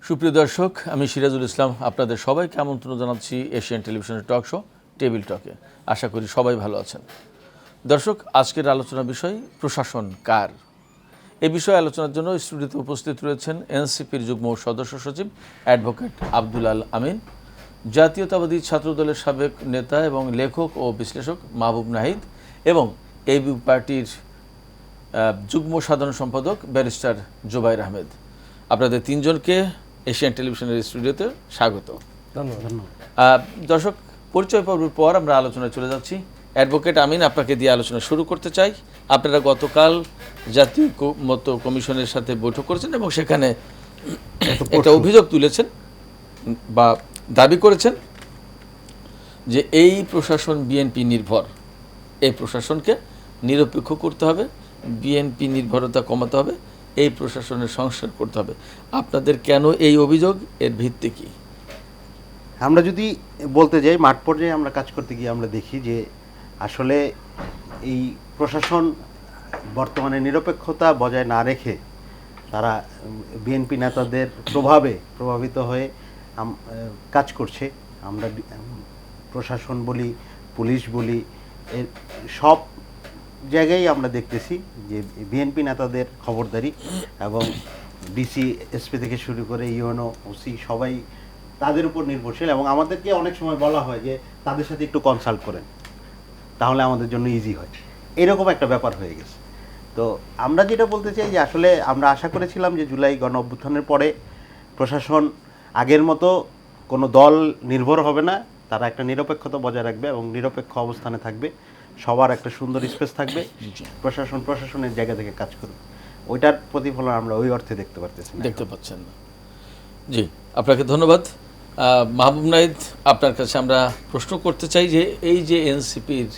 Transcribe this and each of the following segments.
সুপ্রিয় দর্শক, আমি সিরাজুল ইসলাম আপনাদের সবাইকে আমন্ত্রণ জানাচ্ছি এশিয়ান টেলিভিশনের টক শো টেবিল টকে। আশা করি সবাই ভালো আছেন। দর্শক, আজকের আলোচনার বিষয় প্রশাসন কার। এ বিষয়ে আলোচনার জন্য স্টুডিওতে উপস্থিত রয়েছেন এনসিপির যুগ্ম সদস্য সচিব অ্যাডভোকেট আব্দুল আল আমিন, জাতীয়তাবাদী ছাত্রদলের সাবেক নেতা এবং লেখক ও বিশ্লেষক মাহবুব নাহিদ এবং এবি পার্টির যুগ্ম সাধারণ সম্পাদক ব্যারিস্টার জুবাইর আহমেদ। আপনাদের তিনজনকে এশিয়ান টেলিভিশনের স্টুডিওতে স্বাগত। ধন্যবাদ। দর্শক, পরিচয় পর্বের পর আমরা আলোচনায় চলে যাচ্ছি। অ্যাডভোকেট আমিন, আপনাকে দিয়ে আলোচনা শুরু করতে চাই। আপনারা গতকাল জাতীয় মত কমিশনের সাথে বৈঠক করেছেন এবং সেখানে একটা অভিযোগ তুলেছেন বা দাবি করেছেন যে এই প্রশাসন বিএনপি নির্ভর, এই প্রশাসনকে নিরপেক্ষ করতে হবে, বিএনপি নির্ভরতা কমাতে হবে, এই প্রশাসনের সংস্কার করতে হবে। আপনাদের কেন এই অভিযোগ, এর ভিত্তি কি? আমরা যদি বলতে যাই, মাঠ পর্যায়ে আমরা কাজ করতে গিয়ে আমরা দেখি যে আসলে এই প্রশাসন বর্তমানে নিরপেক্ষতা বজায় না রেখে তারা বিএনপি নেতাদের প্রভাবিত হয়ে কাজ করছে। আমরা প্রশাসন বলি, পুলিশ বলি, এর সব জায়গায় আমরা দেখতেছি যে বিএনপি নেতাদের খবরদারি এবং ডিসি এসপি থেকে শুরু করে ইউএনও ওসি সবাই তাদের উপর নির্ভরশীল এবং আমাদেরকে অনেক সময় বলা হয় যে তাদের সাথে একটু কনসাল্ট করেন, তাহলে আমাদের জন্য ইজি হয়। এরকম একটা ব্যাপার হয়ে গেছে। তো আমরা যেটা বলতে চাই যে আসলে আমরা আশা করেছিলাম যে জুলাই গণ অভ্যুত্থানের পরে প্রশাসন আগের মতো কোনো দল নির্ভর হবে না, তারা একটা নিরপেক্ষতা বজায় রাখবে এবং নিরপেক্ষ অবস্থানে থাকবে, সবার একটা সুন্দর স্পেস থাকবে, প্রশাসনের জায়গা থেকে কাজ করবে। ওইটার প্রতিফলন আমরা ওই অর্থে দেখতে পাচ্ছেন না। জি, আপনাকে ধন্যবাদ। মাহবুব নাহিদ, আপনার কাছে আমরা প্রশ্ন করতে চাই যে এই যে এনসিপির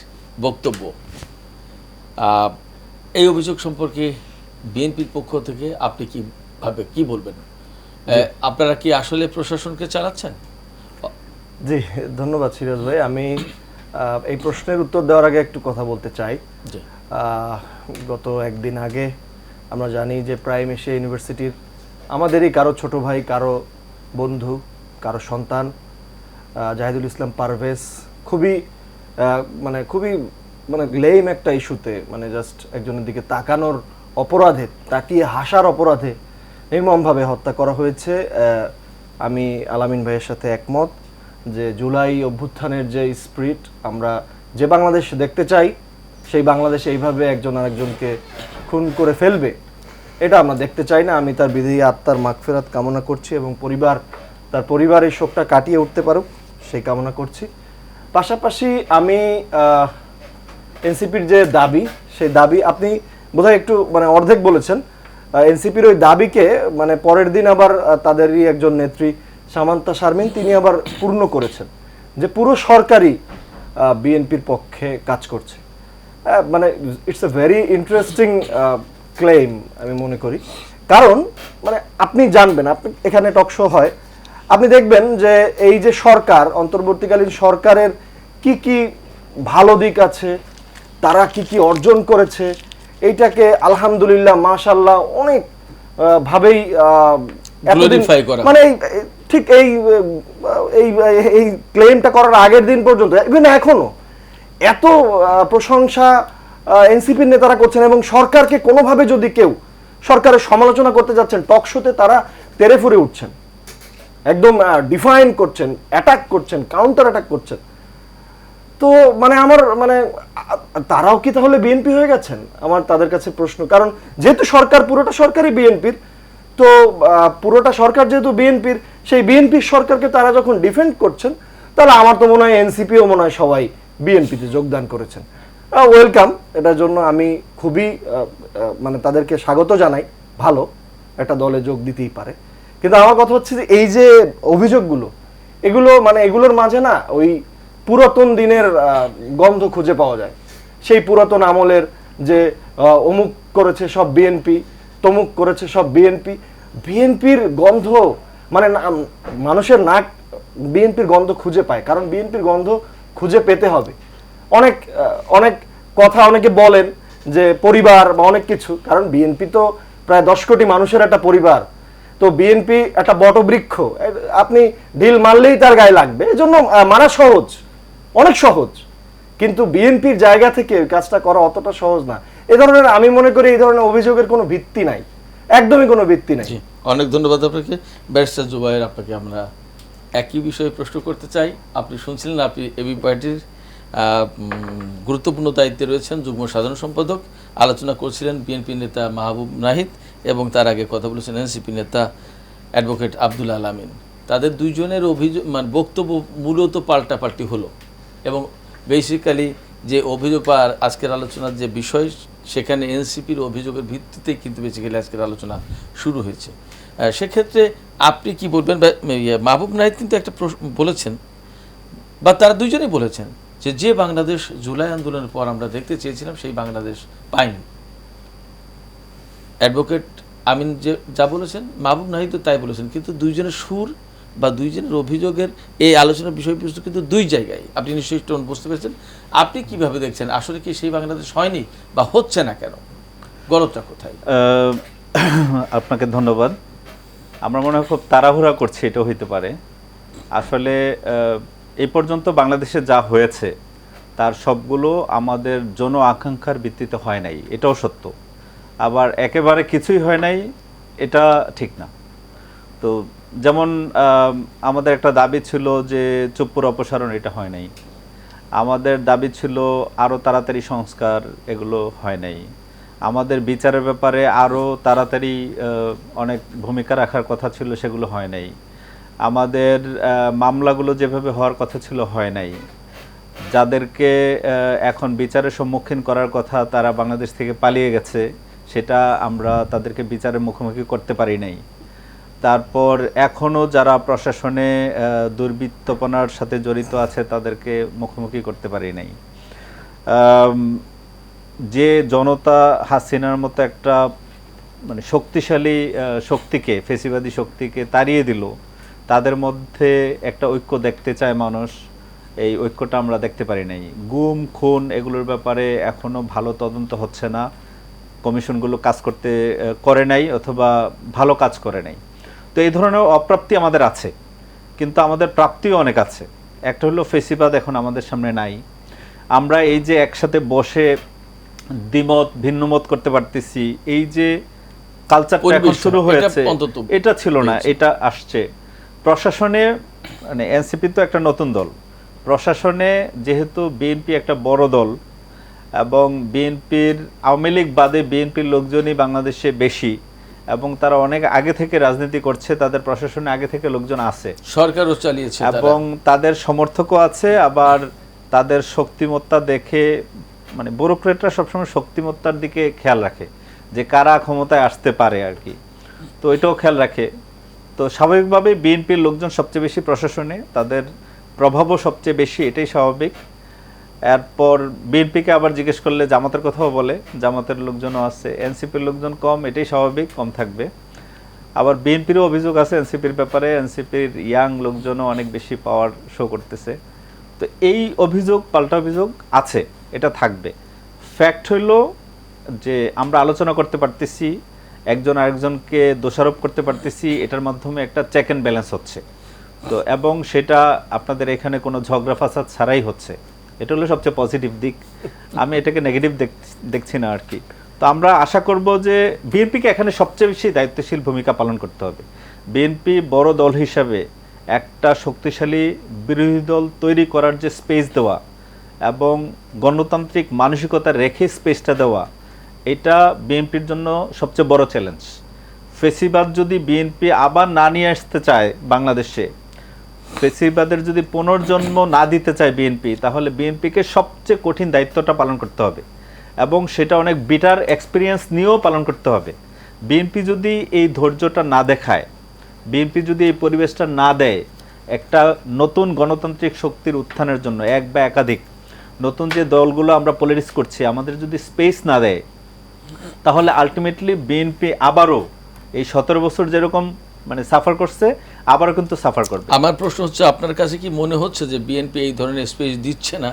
বক্তব্য, এই অভিযোগ সম্পর্কে বিএনপির পক্ষ থেকে আপনি কি বলবেন? আপনারা কি আসলে প্রশাসনকে চালাচ্ছেন? জি, ধন্যবাদ সিরাজ ভাই। আমি এই প্রশ্নের উত্তর দেওয়ার আগে একটু কথা বলতে চাই। গত একদিন আগে আমরা জানি যে প্রাইম এশিয়া ইউনিভার্সিটির আমাদেরই কারো ছোট ভাই, কারো বন্ধু, কারো সন্তান জাহিদুল ইসলাম পারভেজ খুবই লেম একটা ইস্যুতে, জাস্ট একজনের দিকে তাকানোর অপরাধে, তাকিয়ে হাসার অপরাধে নির্মমভাবে হত্যা করা হয়েছে। আমি আলামিন ভাইয়ের সাথে একমত যে জুলাই অভ্যুত্থানের যে স্পিরিট, আমরা যে বাংলাদেশ দেখতে চাই, সেই বাংলাদেশে এইভাবে একজন আরেকজনকে খুন করে ফেলবে, এটা আমরা দেখতে চাই না। আমি তার বিদেহী আত্মার মাগফিরাত কামনা করছি এবং তার পরিবারের শোকটা কাটিয়ে উঠতে পারুক সেই কামনা করছি। পাশাপাশি আমি এনসিপির যে দাবি, সেই দাবি আপনি বোধহয় একটু অর্ধেক বলেছেন। এনসিপির ওই দাবিকে পরের দিন আবার তাদেরই একজন নেত্রী সামান্তা শারমিন তিনি আবার পূর্ণ করেছেন যে পুরো সরকারই বিএনপির পক্ষে কাজ করছে। It's a very interesting claim আমি মনে করি। কারণ আপনি জানবেন, আপনি এখানে টকশো হয়, আপনি দেখবেন যে এই যে সরকার, অন্তর্বর্তীকালীন সরকারের কি কি ভালো দিক আছে, তারা কি কি অর্জন করেছে, এইটাকে আলহামদুলিল্লাহ মাশাআল্লাহ অনেক ভাবেই ঠিক এই ক্লেমটা করার আগের দিন পর্যন্ত, ইভেন এখনো এত প্রশংসা এনসিপির নেতারা করছেন এবং সরকারকে কোনোভাবে যদি কেউ সরকারের সমালোচনা করতে যাচ্ছেন, টক শোতে তারা তেরে ফুরে উঠছেন, একদম ডিফাইন করছেন, অ্যাটাক করছেন, কাউন্টার অ্যাটাক করছেন। তো আমার তারাও কি তাহলে বিএনপি হয়ে গেছেন? আমার তাদের কাছে প্রশ্ন। কারণ যেহেতু সরকার পুরোটা সরকারই বিএনপির, তো পুরোটা সরকার যেহেতু বিএনপির, সেই বিএনপির সরকারকে তারা যখন ডিফেন্ড করছেন, তাহলে আমার তো মনে হয় এনসিপিও মনে হয় সবাই বিএনপিতে যোগদান করেছেন। ওয়েলকাম, এটার জন্য আমি খুবই তাদেরকে স্বাগত জানাই। ভালো একটা দলে যোগ দিতেই পারে। কিন্তু আমার কথা হচ্ছে যে এই যে অভিযোগগুলো, এগুলোর মাঝে না ওই পুরাতন দিনের গন্ধ খুঁজে পাওয়া যায়। সেই পুরাতন আমলের যে অমুক করেছে সব বিএনপি, তমুক করেছে সব বিএনপি, বিএনপির গন্ধ মানুষের নাক বিএনপির গন্ধ খুঁজে পায়। কারণ বিএনপির গন্ধ খুঁজে পেতে হবে। অনেক কথা অনেকে বলেন যে পরিবার বা অনেক কিছু, কারণ বিএনপি তো প্রায় 10 কোটি মানুষের একটা পরিবার। তো তো বিএনপি একটা বটবৃক্ষ, আপনি ঢিল মারলেই তার গায়ে লাগবে, এজন্য মারা সহজ, অনেক সহজ, কিন্তু বিএনপির জায়গা থেকে ওই কাজটা করা অতটা সহজ না। এ ধরনের, আমি মনে করি এই ধরনের অভিযোগের কোনো ভিত্তি নাই, একদমই কোনো ভিত্তি নাই। অনেক ধন্যবাদ আপনাকে। ব্যারিস্টার জুবায়ের, আপনাকে আমরা একই বিষয়ে প্রশ্ন করতে চাই। আপনি শুনছিলেন, আপনি এবি পার্টির গুরুত্বপূর্ণ দায়িত্বে রয়েছেন, যুগ্ম সাধারণ সম্পাদক। আলোচনা করছিলেন বিএনপি নেতা মাহবুব নাহিদ এবং তার আগে কথা বলেছেন এনসিপি নেতা অ্যাডভোকেট আব্দুল আলামিন। তাদের দুইজনের অভিযোগ, মানে বক্তব্য মূলত পাল্টাপাল্টি হলো এবং বেসিক্যালি যে অভিযোগ বা আজকের আলোচনার যে বিষয়, সেখানে এনসিপির অভিযোগের ভিত্তিতেই কিন্তু বেসিক্যালি আজকের আলোচনা শুরু হয়েছে। সেক্ষেত্রে আপনি কি বলবেন? মাহবুব নাহিদ কিন্তু একটা বলেছেন, বা তারা দুইজনেই বলেছেন যে বাংলাদেশ জুলাই আন্দোলনের পর আমরা দেখতে চেয়েছিলাম সেই বাংলাদেশ পাইনি। অ্যাডভোকেট আমিন যে যা বলেছেন, মাহবুব নাহিদও তাই বলেছেন, কিন্তু দুইজনের সুর বা দুইজনের অভিযোগের এই আলোচনার বিষয়বস্তু কিন্তু দুই জায়গায়। আপনি নিশ্চয়ই টোন বুঝতে পেরেছেন। আপনি কিভাবে দেখছেন, আসলে কি সেই বাংলাদেশ হয়নি বা হচ্ছে না কেন, গলতটা কোথায়? আপনাকে ধন্যবাদ। আমরা মনে হয় খুব তাড়াহুড়া করছি, এটাও হইতে পারে। আসলে এই পর্যন্ত বাংলাদেশে যা হয়েছে তার সবগুলো আমাদের জন আকাঙ্ক্ষার ভিত্তিতে হয় নাই, এটাও সত্য। আবার একেবারে কিছুই হয় নাই, এটা ঠিক না। তো যেমন আমাদের একটা দাবি ছিল যে চুপ্পুর অপসারণ, এটা হয় নাই। আমাদের দাবি ছিল আরও তাড়াতাড়ি সংস্কার, এগুলো হয় নাই। আমাদের বিচারের ব্যাপারে আরও তাড়াতাড়ি অনেক ভূমিকা রাখার কথা ছিল, সেগুলো হয় নাই। আমাদের মামলাগুলো যেভাবে হওয়ার কথা ছিল হয় নাই। যাদেরকে এখন বিচারের সম্মুখীন করার কথা তারা বাংলাদেশ থেকে পালিয়ে গেছে, সেটা আমরা তাদেরকে বিচারের মুখোমুখি করতে পারি নাই। তারপর এখনও যারা প্রশাসনে দুর্বৃত্তপনার সাথে জড়িত আছে তাদেরকে মুখোমুখি করতে পারি নাই। যে জনতা হাসিনার মতো একটা মানে শক্তিশালী শক্তিকে, ফেসিবাদী শক্তিকে তাড়িয়ে দিল, তাদের মধ্যে একটা ঐক্য দেখতে চায় মানুষ, এই ঐক্যটা আমরা দেখতে পারি নাই। গুম খুন এগুলোর ব্যাপারে এখনও ভালো তদন্ত হচ্ছে না, কমিশনগুলো কাজ করে নাই অথবা ভালো কাজ করে নাই। তো এই ধরনের অপ্রাপ্তি আমাদের আছে, কিন্তু আমাদের প্রাপ্তিও অনেক আছে। একটা হলো ফেসিবাদ এখন আমাদের সামনে নাই। আমরা এই যে একসাথে বসে দ্বিমত ভিন্নমত করতে পারতেছি, এই যে কালচারটা এখন শুরু হয়েছে, এটা ছিল না, এটা আসছে। প্রশাসনে মানে এনসিপি তো একটা নতুন দল, প্রশাসনে যেহেতু বিএনপি একটা বড় দল এবং বিএনপির আওয়ামী লীগ বাদে বিএনপির লোকজনই বাংলাদেশে বেশি এবং তারা অনেক আগে থেকে রাজনীতি করছে, তাদের প্রশাসনে আগে থেকে লোকজন আছে, সরকারও চালিয়েছে এবং তাদের সমর্থকও আছে। আবার তাদের শক্তিমত্তা দেখে মানে ব্যুরোক্রেটরা সবসময় শক্তিমত্তার দিকে খেয়াল রাখে যে কারা ক্ষমতায় আসতে পারে আর কি, তো এটাও খেয়াল রাখে। তো স্বাভাবিকভাবেই বিএনপির লোকজন সবচেয়ে বেশি প্রশাসনে, তাদের প্রভাবও সবচেয়ে বেশি, এটাই স্বাভাবিক। এরপর বিএনপিকে আবার জিজ্ঞেস করলে জামাতের কথাও বলে, জামাতের লোকজনও আছে। এনসিপির লোকজন কম, এটাই স্বাভাবিক, কম থাকবে। আবার বিএনপিরও অভিযোগ আছে এনসিপির ব্যাপারে, এনসিপির ইয়াং লোকজনও অনেক বেশি পাওয়ার শো করতেছে। তো এই অভিযোগ পাল্টা অভিযোগ আছে, এটা থাকবে। ফ্যাক্ট হইল যে আমরা আলোচনা করতে পারতেছি, একজন আরেকজনকে দোষারোপ করতে পারতেছি, এটার মাধ্যমে একটা চেক অ্যান্ড ব্যালেন্স হচ্ছে। তো এবং সেটা আপনাদের এখানে কোনো ঝগড়া ফাসাদ ছাড়াই হচ্ছে, এটা হলো সবচেয়ে পজিটিভ দিক। আমি এটাকে নেগেটিভ দেখছি না আর কি। তো আমরা আশা করব যে বিএনপিকে এখানে সবচেয়ে বেশি দায়িত্বশীল ভূমিকা পালন করতে হবে। বিএনপি বড় দল হিসাবে একটা শক্তিশালী বিরোধী দল তৈরি করার যে স্পেস দেওয়া এবং গণতান্ত্রিক মানসিকতা রেখে স্পেসটা দেওয়া, এটা বিএনপির জন্য সবচেয়ে বড় চ্যালেঞ্জ। ফেসিবাদ যদি বিএনপি আবার না নিয়ে আসতে চায় বাংলাদেশে, ফেসিবাদের যদি পুনর্জন্ম না দিতে চায় বিএনপি, তাহলে বিএনপিকে সবচেয়ে কঠিন দায়িত্বটা পালন করতে হবে এবং সেটা অনেক বিটার এক্সপিরিয়েন্স নিয়েও পালন করতে হবে। বিএনপি যদি এই ধৈর্যটা না দেখায়, বিএনপি যদি এই পরিবেশটা না দেয় একটা নতুন গণতান্ত্রিক শক্তির উত্থানের জন্য, এক বা একাধিক নতুন যে দলগুলো আমরা পলিটিক্স করছি, আমাদের যদি স্পেস না দেয়, তাহলে আলটিমেটলি বিএনপি আবারও এই 17 বছর যেরকম মানে সাফার করছে, আবারও কিন্তু সাফার করবে। আমার প্রশ্ন হচ্ছে, আপনার কাছে কি মনে হচ্ছে যে বিএনপি এই ধরনের স্পেস দিচ্ছে না?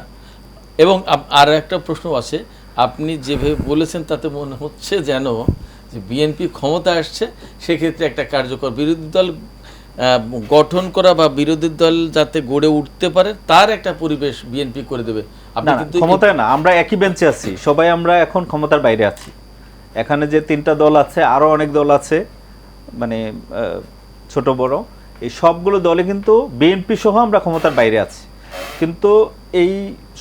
এবং আর একটা প্রশ্ন আছে, আপনি যেভাবে বলেছেন তাতে মনে হচ্ছে যেন যে বিএনপি ক্ষমতা আসছে, সেক্ষেত্রে একটা কার্যকর বিরোধী দল গঠন করা বা বিরোধী দল যাতে গড়ে উঠতে পারে তার একটা পরিবেশ বিএনপি করে দেবে। আপনি কিন্তু ক্ষমতায় না, আমরা একই বেঞ্চে আছি, সবাই আমরা এখন ক্ষমতার বাইরে আছি। এখানে যে 3টা দল আছে, আরো অনেক দল আছে, মানে ছোট বড়, এই সবগুলো দলে কিন্তু বিএনপি সহ আমরা ক্ষমতার বাইরে আছি। কিন্তু এই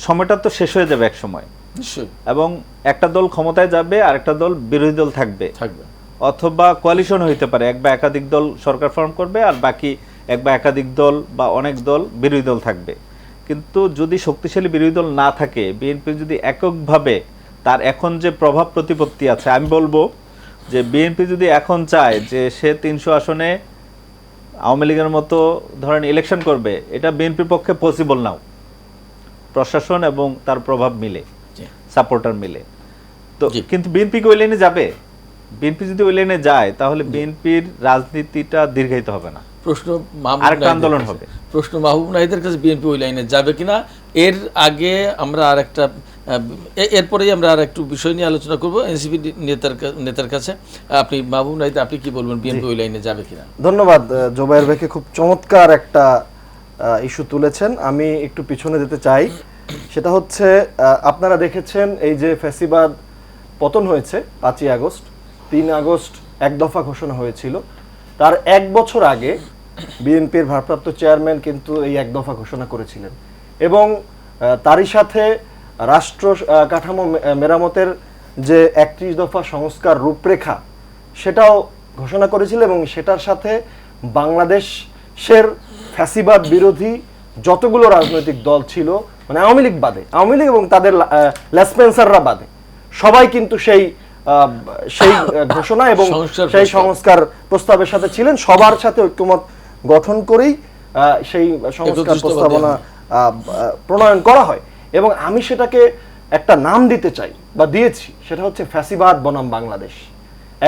সময়টা তো শেষ হয়ে যাবে এক সময়, নিশ্চয়ই, এবং একটা দল ক্ষমতায় যাবে আর একটা দল বিরোধী দল থাকবে, অথবা কোয়ালিশন হইতে পারে, এক বা একাধিক দল সরকার ফর্ম করবে আর বাকি এক বা একাধিক দল বা অনেক দল বিরোধী দল থাকবে। কিন্তু যদি শক্তিশালী বিরোধী দল না থাকে, বিএনপি যদি এককভাবে তার এখন যে প্রভাব প্রতিপত্তি আছে, আমি বলবো যে বিএনপি যদি এখন চায় যে সে 300 আসনে আওয়ামী লীগের মতো ধরেন ইলেকশন করবে, এটা বিএনপির পক্ষে পসিবল নাও, প্রশাসন এবং তার প্রভাব মিলে, সাপোর্টার মিলে। তো কিন্তু বিএনপি কি ওই লাইনে যাবে? বিএনপি যদি ওই লাইনে যায় তাহলে বিএনপির রাজনীতিটা দীর্ঘায়িত হবে না, প্রশ্ন আরেকটা আন্দোলন হবে। প্রশ্ন মাহবুব নাহিদের কাছে, বিএনপি ওই লাইনে যাবে কিনা। এর আগে আমরা আরেকটা, এরপরেই আমরা আর একটু বিষয় নিয়ে আলোচনা করব এনসিপি নেতার কাছে। আপনি মাহবুব নাহিদ, আপনি কি বলবেন, বিএনপি ওই লাইনে যাবে কিনা? ধন্যবাদ জোবায়ের ভাইকে, খুব চমৎকার একটা ইস্যু তুলেছেন। আমি একটু পিছনে যেতে চাই। সেটা হচ্ছে, আপনারা দেখেছেন এই যে ফ্যাসিবাদ পতন হয়েছে 5ই আগস্ট, 3 আগস্ট এক দফা ঘোষণা হয়েছিল। তার 1 বছর আগে বিএনপির ভারপ্রাপ্ত চেয়ারম্যান কিন্তু এই এক দফা ঘোষণা করেছিলেন, এবং তারই সাথে রাষ্ট্র কাঠামো মেরামতের যে 31 দফা সংস্কার রূপরেখা সেটাও ঘোষণা করেছিল, এবং সেটার সাথে বাংলাদেশের ফ্যাসিবাদ বিরোধী যতগুলো রাজনৈতিক দল ছিল, মানে আওয়ামী লীগ বাদে, আওয়ামী লীগ এবং তাদের লেসপেন্সাররা বাদে, সবাই কিন্তু সেই ঘোষণা এবং সেই সংস্কার প্রস্তাবের সাথে ছিলেন। সবার সাথে ঐক্যমত গঠন করেই সেই সংস্কার প্রস্তাবনা প্রণয়ন করা হয়, এবং আমি সেটাকে একটা নাম দিতে চাই বা দিয়েছি, সেটা হচ্ছে ফ্যাসিবাদ বনাম বাংলাদেশ।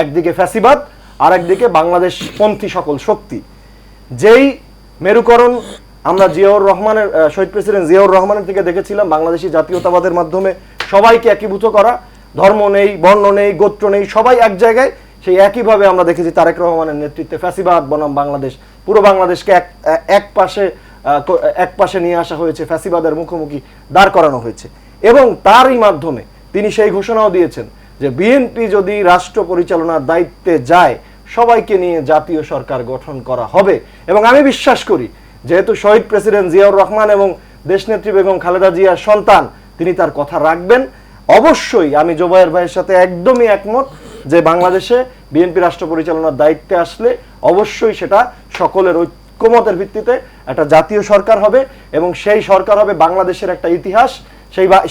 একদিকে ফ্যাসিবাদ আর একদিকে বাংলাদেশ পন্থী সকল শক্তি। যেই মেরুকরণ আমরা জিয়াউর রহমানের, শহীদ প্রেসিডেন্ট জিয়াউর রহমানের থেকে দেখেছিলাম, বাংলাদেশি জাতীয়তাবাদের মাধ্যমে সবাইকে একীভূত করা, ধর্ম নেই, বর্ণ নেই, গোত্র নেই, সবাই এক জায়গায়, সেই একইভাবে আমরা দেখেছি তারেক রহমানের নেতৃত্বে ফ্যাসিবাদ বনাম বাংলাদেশ, পুরো বাংলাদেশকে এক পাশে নিয়ে আসা হয়েছে, ফ্যাসিবাদের মুখোমুখি দাঁড় করানো হয়েছে। এবং তারই মাধ্যমে তিনি সেই ঘোষণাও দিয়েছেন যে বিএনপি যদি রাষ্ট্র পরিচালনার দায়িত্বে যায়, সবাইকে নিয়ে জাতীয় সরকার গঠন করা হবে। এবং আমি বিশ্বাস করি, যেহেতু শহীদ প্রেসিডেন্ট জিয়াউর রহমান এবং দেশনেত্রী বেগম খালেদা জিয়ার সন্তান, তিনি তার কথা রাখবেন। অবশ্যই আমি জোবায়ের ভাইয়ের সাথে একদমই একমত যে বাংলাদেশে বিএনপি রাষ্ট্র পরিচালনার দায়িত্বে আসলে অবশ্যই সেটা সকলের ঐক্যমতের ভিত্তিতে একটা জাতীয় সরকার হবে, এবং সেই সরকার হবে বাংলাদেশের একটা ইতিহাস।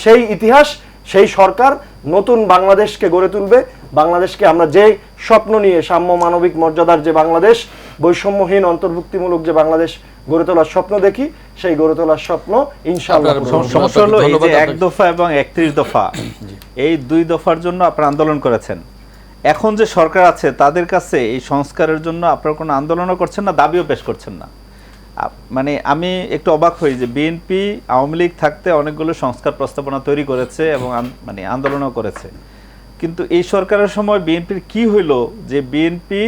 সেই ইতিহাস, সেই সরকার নতুন বাংলাদেশকে গড়ে তুলবে। বাংলাদেশকে আমরা যে স্বপ্ন নিয়ে, সাম্য মানবিক মর্যাদার যে বাংলাদেশ, বৈষম্যহীন অন্তর্ভুক্তিমূলক যে বাংলাদেশ গড়ে তোলার স্বপ্ন দেখি, সেই গড়ে তোলার স্বপ্ন ইনশাআল্লাহ। সমস্যা হলো এই যে 1 দফা এবং 31 দফা, এই 2 দফার জন্য আপনারা আন্দোলন করেছেন। এখন যে সরকার আছে তাদের কাছে এই সংস্কারের জন্য আপনারা কোনো আন্দোলনও করছেন না, দাবিও পেশ করছেন না। মানে আমি একটু অবাক হই যে বিএনপি আওয়ামী লীগ থাকতে অনেকগুলো সংস্কার প্রস্তাবনা তৈরি করেছে এবং মানে আন্দোলনও করেছে, কিন্তু এই সরকারের সময় বিএনপির কি হইলো যে বিএনপি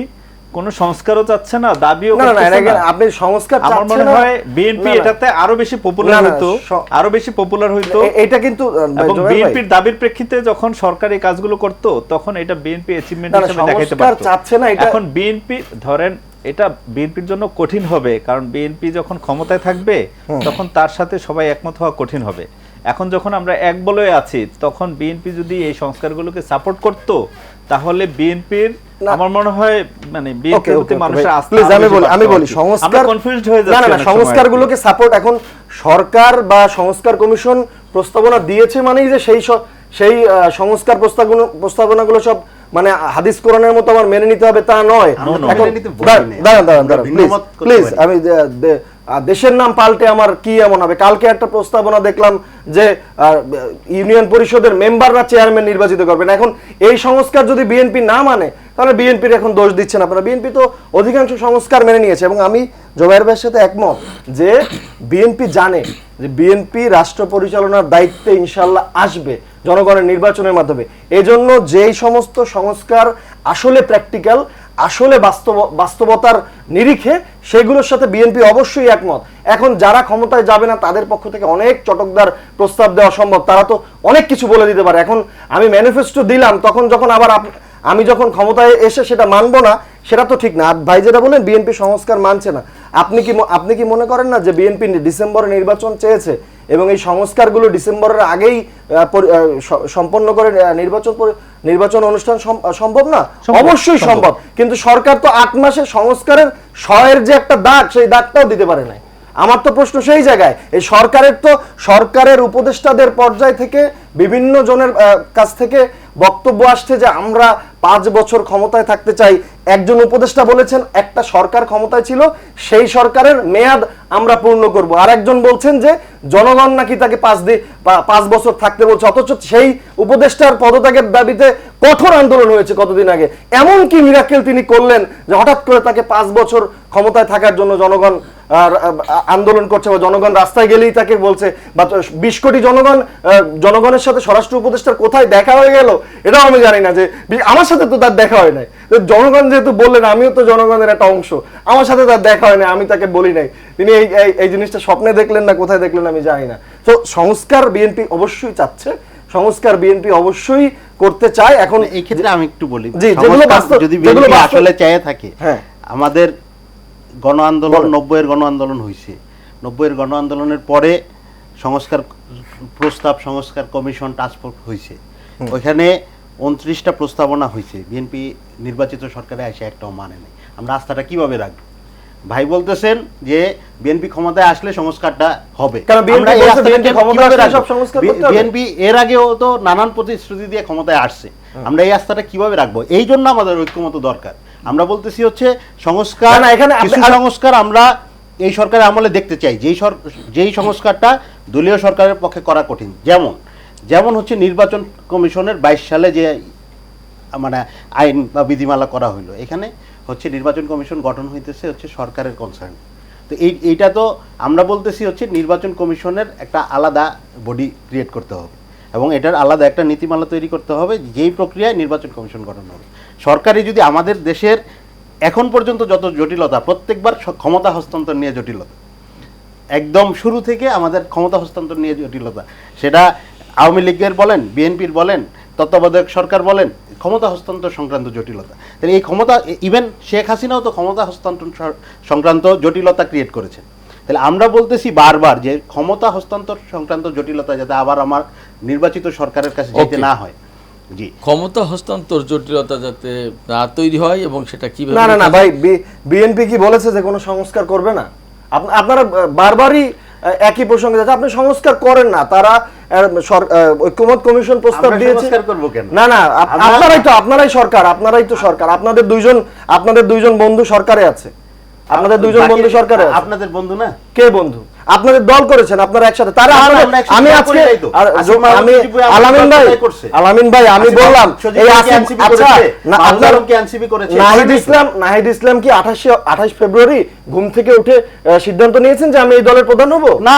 কোনো সংস্কারও চাচ্ছে না, দাবিও করতেছে না। আপনি সংস্কার চাচ্ছেন না, আমার মনে হয় বিএনপি এটাতে আরো বেশি পপুলার হইতো, এটা কিন্তু এবং বিএনপির দাবির প্রেক্ষিতে যখন সরকার এই কাজগুলো করতো তখন এটা বিএনপি অ্যাচিভমেন্ট হিসেবে দেখাইতে পারতো। এখন বিএনপি ধরেন এটা বিএনপির জন্য কঠিন হবে, কারণ বিএনপি যখন ক্ষমতায় থাকবে তখন তার সাথে সবাই একমত হওয়া কঠিন হবে। এখন যখন আমরা এক বলয়ে আছি, তখন বিএনপি যদি এই সংস্কারগুলোকে সাপোর্ট করত, তাহলে বিএনপির আমার মনে হয় মানে বিএনপির প্রতি মানুষের আস্থা, আমি বলি সংস্কার কনফিউজড হয়ে যাচ্ছে। না, সংস্কারগুলোকে সাপোর্ট, এখন সরকার বা সংস্কার কমিশন প্রস্তাবনা দিয়েছে মানেই যে সেই সংস্কার প্রস্তাবনাগুলো সব মানে হাদিস কোরআনের মতো আমার মেনে নিতে হবে তা নয়। দাঁড়ান প্লিজ, আমি দেশের নাম পাল্টে আমার কি এমন হবে? কালকে একটা প্রস্তাবনা দেখলাম যে ইউনিয়ন পরিষদের মেম্বাররা চেয়ারম্যান নির্বাচিত করবেন। এখন এই সংস্কার যদি বিএনপি না মানে, তাহলে বিএনপির এখন দোষ দিচ্ছেন আপনারা। বিএনপি তো অধিকাংশ সংস্কার মেনে নিয়েছে এবং আমি জোবায়ের ভাইয়ের সাথে একমত যে বিএনপি জানে যে বিএনপি রাষ্ট্র পরিচালনার দায়িত্বে ইনশাল্লাহ আসবে জনগণের নির্বাচনের মাধ্যমে। এজন্য যেই সমস্ত সংস্কার আসলে প্র্যাকটিক্যাল, আসলে বাস্তবতার নিরিখে, সেগুলোর সাথে বিএনপি অবশ্যই একমত। এখন যারা ক্ষমতায় যাবে না তাদের পক্ষ থেকে অনেক চটকদার প্রস্তাব দেওয়া সম্ভব, তারা তো অনেক কিছু বলে দিতে পারে। এখন আমি ম্যানিফেস্টো দিলাম, তখন যখন আবার আমি যখন ক্ষমতায় এসে সেটা মানবো না, সেটা তো ঠিক না। আর ভাই যেটা বলেন বিএনপি সংস্কার মানছে না, আপনি কি মনে করেন না যে বিএনপি ডিসেম্বরে নির্বাচন চেয়েছে এবং এই সংস্কারগুলো ডিসেম্বরের আগেই সম্পন্ন করে নির্বাচন অনুষ্ঠান সম্ভব না? অবশ্যই সম্ভব, কিন্তু সরকার তো 8 মাসে সংস্কারের শয়ের যে একটা দাগ, সেই দাগটাও দিতে পারে না। আমার তো প্রশ্ন সেই জায়গায়, এই সরকারের উপদেষ্টাদের পর্যায় থেকে বিভিন্ন জনের কাছ থেকে বক্তব্য আসছে যে আমরা 5 বছর ক্ষমতায় থাকতে চাই। একজন উপদেষ্টা বলেছেন একটা সরকার ক্ষমতায় ছিল, সেই সরকারের মেয়াদ আমরা পূর্ণ করব। আর একজন বলছেন যে জনগণ নাকি তাকে 5 বছর থাকতে বলছে, অথচ সেই উপদেষ্টার পদত্যাগের দাবিতে কঠোর আন্দোলন হয়েছে কতদিন আগে। এমন কি মিরাকেল তিনি করলেন যে হঠাৎ করে তাকে 5 বছর ক্ষমতায় থাকার জন্য জনগণ আন্দোলন করছে, বা জনগণ রাস্তায় গেলেই তাকে বলছে, বা 20 কোটি জনগণের সাথে স্বরাষ্ট্র উপদেষ্টার কোথায় দেখা হয়ে গেল এটাও আমি জানি না। যে আমার সাথে তো তার দেখা হয় নাই, জনগণ যেহেতু বললেন, আমিও তো জনগণের একটা অংশ, আমার সাথে তার দেখা হয় না, আমি তাকে বলি নাই। তিনি এই জিনিসটা স্বপ্নে দেখলেন না কোথায় দেখলেন আমি জানি না। তো সংস্কার বিএনপি অবশ্যই চাচ্ছে, সংস্কার বিএনপি অবশ্যই করতে চায়। এখন এই ক্ষেত্রে আমি একটু বলি, যদি যেগুলো আসলে চায় থাকে, হ্যাঁ, আমাদের গণ আন্দোলন 90-এর গণ আন্দোলন হয়েছে, 90-এর গণ আন্দোলনের পরে সংস্কার প্রস্তাব, সংস্কার কমিশন, টাস্কফোর্স হয়েছে, ওইখানে 29টা প্রস্তাবনা হয়েছে। বিএনপি নির্বাচিত সরকারে এসে একটাও মানে নেই। আমরা আস্থাটা কিভাবে রাখবো? ভাই বলতেছেন যে বিএনপি ক্ষমতায় আসলে সংস্কারটা হবে, বিএনপি এর আগেও তো নানান প্রতিশ্রুতি দিয়ে ক্ষমতায় আসছে, আমরা এই আস্থাটা কিভাবে রাখবো? এই জন্য আমাদের ঐক্যমত দরকার। আমরা বলতেছি হচ্ছে সংস্কার, কিছু সংস্কার আমরা এই সরকারের আমলে দেখতে চাই, যেই সংস্কারটা দলীয় সরকারের পক্ষে করা কঠিন। যেমন হচ্ছে নির্বাচন কমিশনের 22 সালে যে মানে আইন বা বিধিমালা করা হইলো, এখানে হচ্ছে নির্বাচন কমিশন গঠন হইতেছে হচ্ছে সরকারের কনসার্ন। তো এইটা তো আমরা বলতেছি হচ্ছে নির্বাচন কমিশনের একটা আলাদা বডি ক্রিয়েট করতে হবে এবং এটার আলাদা একটা নীতিমালা তৈরি করতে হবে, যেই প্রক্রিয়ায় নির্বাচন কমিশন গঠন হবে। সরকারি যদি আমাদের দেশের এখন পর্যন্ত যত জটিলতা, প্রত্যেকবার ক্ষমতা হস্তান্তর নিয়ে জটিলতা, একদম শুরু থেকে আমাদের ক্ষমতা হস্তান্তর নিয়ে জটিলতা, সেটা আওয়ামী লীগের বলেন, বিএনপির বলেন, তত্ত্বাবধায়ক সরকার বলেন, ক্ষমতা হস্তান্তর সংক্রান্ত জটিলতা। তাহলে এই ক্ষমতা, ইভেন শেখ হাসিনাও তো ক্ষমতা হস্তান্তর সংক্রান্ত জটিলতা ক্রিয়েট করেছেন। তাহলে আমরা বলতেছি বারবার যে ক্ষমতা হস্তান্তর সংক্রান্ত জটিলতা যাতে আবার আমার নির্বাচিত সরকারের কাছে যেতে না হয়। জি, ক্ষমতা হস্তান্তর জটিলতা যাতে না তৈরি হয় এবং সেটা কিভাবে। না ভাই, বিএনপি কি বলেছে যে কোনো সংস্কার করবে না? আপনারা বারবারই একই প্রসঙ্গে যাচ্ছে, আপনি সংস্কার করেন না। তারা ঐক্যমত কমিশন প্রস্তাব দিয়েছে, না আপনারাই সরকার, আপনাদের দুইজন বন্ধু সরকারে আছে, আপনাদের দুইজন বন্ধু সরকারে আছে। আপনাদের বন্ধু না? কে বন্ধু? আপনাদের দল করেছেন আপনারা একসাথে। তারা আমি আজকে আলামিন ভাই আমি বললাম এই নাহিদ ইসলাম কি 28 ফেব্রুয়ারি ঘুম থেকে উঠে সিদ্ধান্ত নিয়েছেন যে আমি এই দলের প্রধান হব? না,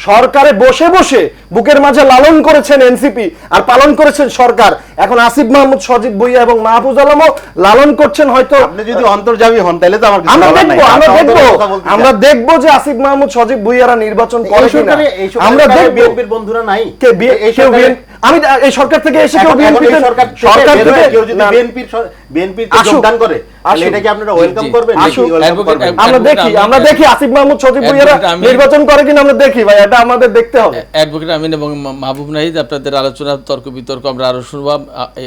সরকারে বসে বসে বুকের মাঝে লালন করেছেন এনসিপি আর পালন করেছেন সরকার। এখন আসিফ মাহমুদ, সজীব ভুইয়া এবং মাহফুজ আলমও লালন করছেন। হয়তো আপনি যদি অন্তর্যামী হন তাহলে তো আমরা দেখবো যে আসিফ মাহমুদ, সজীব ভুইয়ারা নির্বাচন করে কিনা। আমরা দেখব বিএনপির বন্ধুরা নাই কে আমি এই সরকার থেকে এসে কেউ বিএনপির যোগদান করে, এটা কি আপনারা ওয়েলকাম করবেন? আমরা দেখি আসিফ মাহমুদ, সজীব ভুইয়ারা নির্বাচন করে কিনা আমরা দেখি ভাই, এটা আমাদের দেখতে হবে। অ্যাডভোকেট আমিন এবং মাহবুব নাহিদ, আপনাদের আলোচনা, তর্ক বিতর্ক আমরা আরো শুনবো,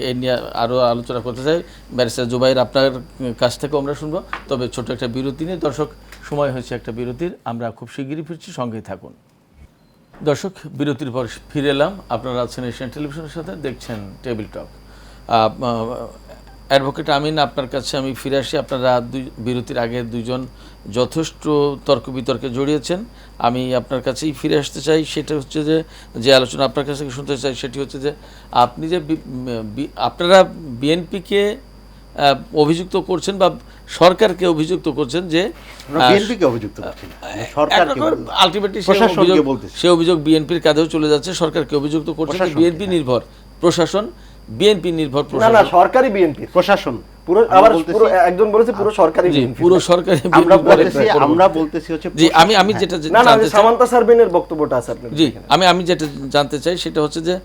এই নিয়ে আরো আলোচনা করতে চাই। ব্যারিস্টার জুবাইর, আপনার কাছ থেকেও আমরা শুনবো। তবে ছোট একটা বিরতি নিয়ে, দর্শক সময় হয়েছে একটা বিরতির, আমরা খুব শিগগিরই ফিরছি, সঙ্গেই থাকুন। দর্শক, বিরতির পর ফিরে এলাম। আপনারা আছেন এশিয়ান টেলিভিশনের সাথে, দেখছেন টেবিল টক। অ্যাডভোকেট আমিন, আপনার কাছে আমি ফিরে আসি। আপনারা বিরতির আগে দুজন যথেষ্ট তর্ক বিতর্কে জড়িয়েছেন। আমি আপনার কাছেই ফিরে আসতে চাই। সেটা হচ্ছে যে আলোচনা আপনার কাছ থেকে শুনতে চাই সেটি হচ্ছে যে আপনি যে আপনারা বিএনপিকে অভিযুক্ত করছেন বা সরকারকে অভিযুক্ত করছেন যে বিএনপিকে অভিযুক্ত করছেন সরকারকে আলটিমেটলি প্রশাসনকে বলতেছে। সে অভিযোগ বিএনপির কাঁধেও চলে যাচ্ছে, সরকারকে অভিযুক্ত করছেন প্রশাসনকে, বিএনপি নির্ভর প্রশাসন, বিএনপি নির্ভর না না প্রশাসন। সরকারি বিএনপি প্রশাসন পুরো আমরা আবার বলতেছি- পুরো একজন বলেছে পুরো সরকারি জি, বিএনপি পুরো সরকারি আমরা বিএনপি বলে। বলতেছি হচ্ছে জি আমি যেটা না না জানতে চাই, সামান্তা সার্বিনের বক্তব্যটা আছে আপনি জি আমি যেটা জানতে চাই সেটা হচ্ছে যে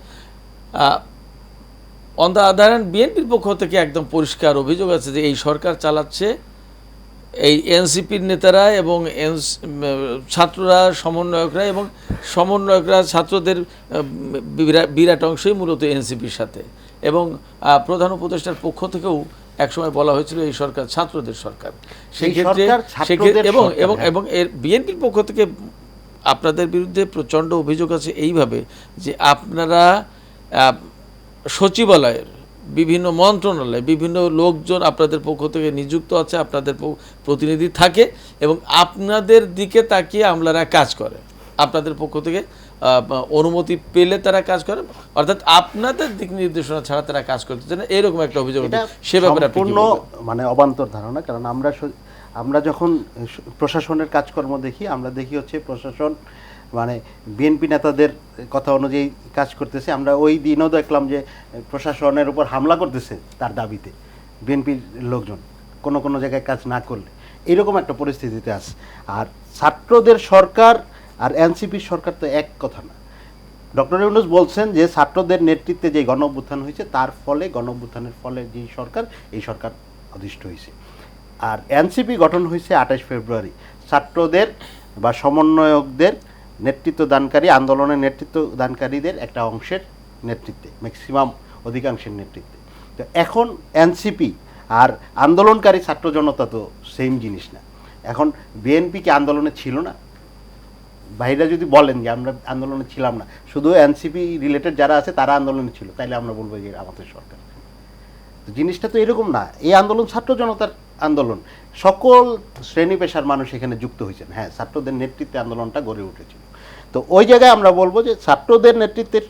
অন দ্য আদার হ্যান্ড বিএনপির পক্ষ থেকে একদম পরিষ্কার অভিযোগ আছে যে এই সরকার চালাচ্ছে এই এনসিপির নেতারা এবং ছাত্ররা, সমন্বয়করা, এবং সমন্বয়করা ছাত্রদের বিরাট অংশই মূলত এনসিপির সাথে, এবং প্রধান উপদেষ্টার পক্ষ থেকেও একসময় বলা হয়েছিল এই সরকার ছাত্রদের সরকার। সেক্ষেত্রে সরকার ছাত্রদের এবং সরকার, এবং হ্যাঁ। এবং এর বিএনপির পক্ষ থেকে আপনাদের বিরুদ্ধে প্রচণ্ড অভিযোগ আছে এইভাবে যে আপনারা সচিবালয়ের বিভিন্ন মন্ত্রণালয়, বিভিন্ন লোকজন আপনাদের পক্ষ থেকে নিযুক্ত আছে, আপনাদের প্রতিনিধি থাকে এবং আপনাদের দিকে তাকিয়ে আমলারা কাজ করে, আপনাদের পক্ষ থেকে অনুমতি পেলে তারা কাজ করে, অর্থাৎ আপনাদের দিক নির্দেশনা ছাড়া তারা কাজ করতে চায় না, এরকম একটা অভিযোগ। এটা সে ব্যাপারে আপনি কি সম্পূর্ণ বলবেন? মানে অবান্তর ধারণা। কারণ আমরা যখন প্রশাসনের কাজকর্ম দেখি, আমরা দেখি হচ্ছে প্রশাসন মানে বিএনপি নেতাদের কথা অনুযায়ী কাজ করতেছে। আমরা ওই দিনও দেখলাম যে প্রশাসনের উপর হামলা করতেছে তার দাবিতে বিএনপির লোকজন, কোনো জায়গায় কাজ না করলে, এরকম একটা পরিস্থিতিতে আছে। আর ছাত্রদের সরকার আর এনসিপির সরকার তো এক কথা না। ডক্টর ইউনূস বলছেন যে ছাত্রদের নেতৃত্বে যে গণ অভ্যুত্থান হয়েছে তার ফলে, গণ অভ্যুত্থানের ফলে যে সরকার, এই সরকার অধিষ্ঠ হয়েছে। আর এনসিপি গঠন হয়েছে 28 ফেব্রুয়ারি ছাত্রদের বা সমন্বয়কদের নেতৃত্ব দানকারী, আন্দোলনের নেতৃত্ব দানকারীদের একটা অংশের নেতৃত্বে, ম্যাক্সিমাম অধিকাংশের নেতৃত্বে। তো এখন এনসিপি আর আন্দোলনকারী ছাত্র জনতা তো সেম জিনিস না। এখন বিএনপি কি আন্দোলনে ছিল না? ভাইরা যদি বলেন যে আমরা আন্দোলনে ছিলাম না, শুধু এনসিপি রিলেটেড যারা আছে তারা আন্দোলনে ছিল, তাইলে আমরা বলবো যে আমাদের সরকার। তো জিনিসটা তো এরকম না। এই আন্দোলন ছাত্র জনতার আন্দোলন, সকল শ্রেণী পেশার মানুষ এখানে যুক্ত হয়েছেন। হ্যাঁ, ছাত্রদের নেতৃত্বে আন্দোলনটা গড়ে উঠেছিল। তো ওই জায়গায় আমরা বলবো যে ছাত্রদের নেতৃত্বের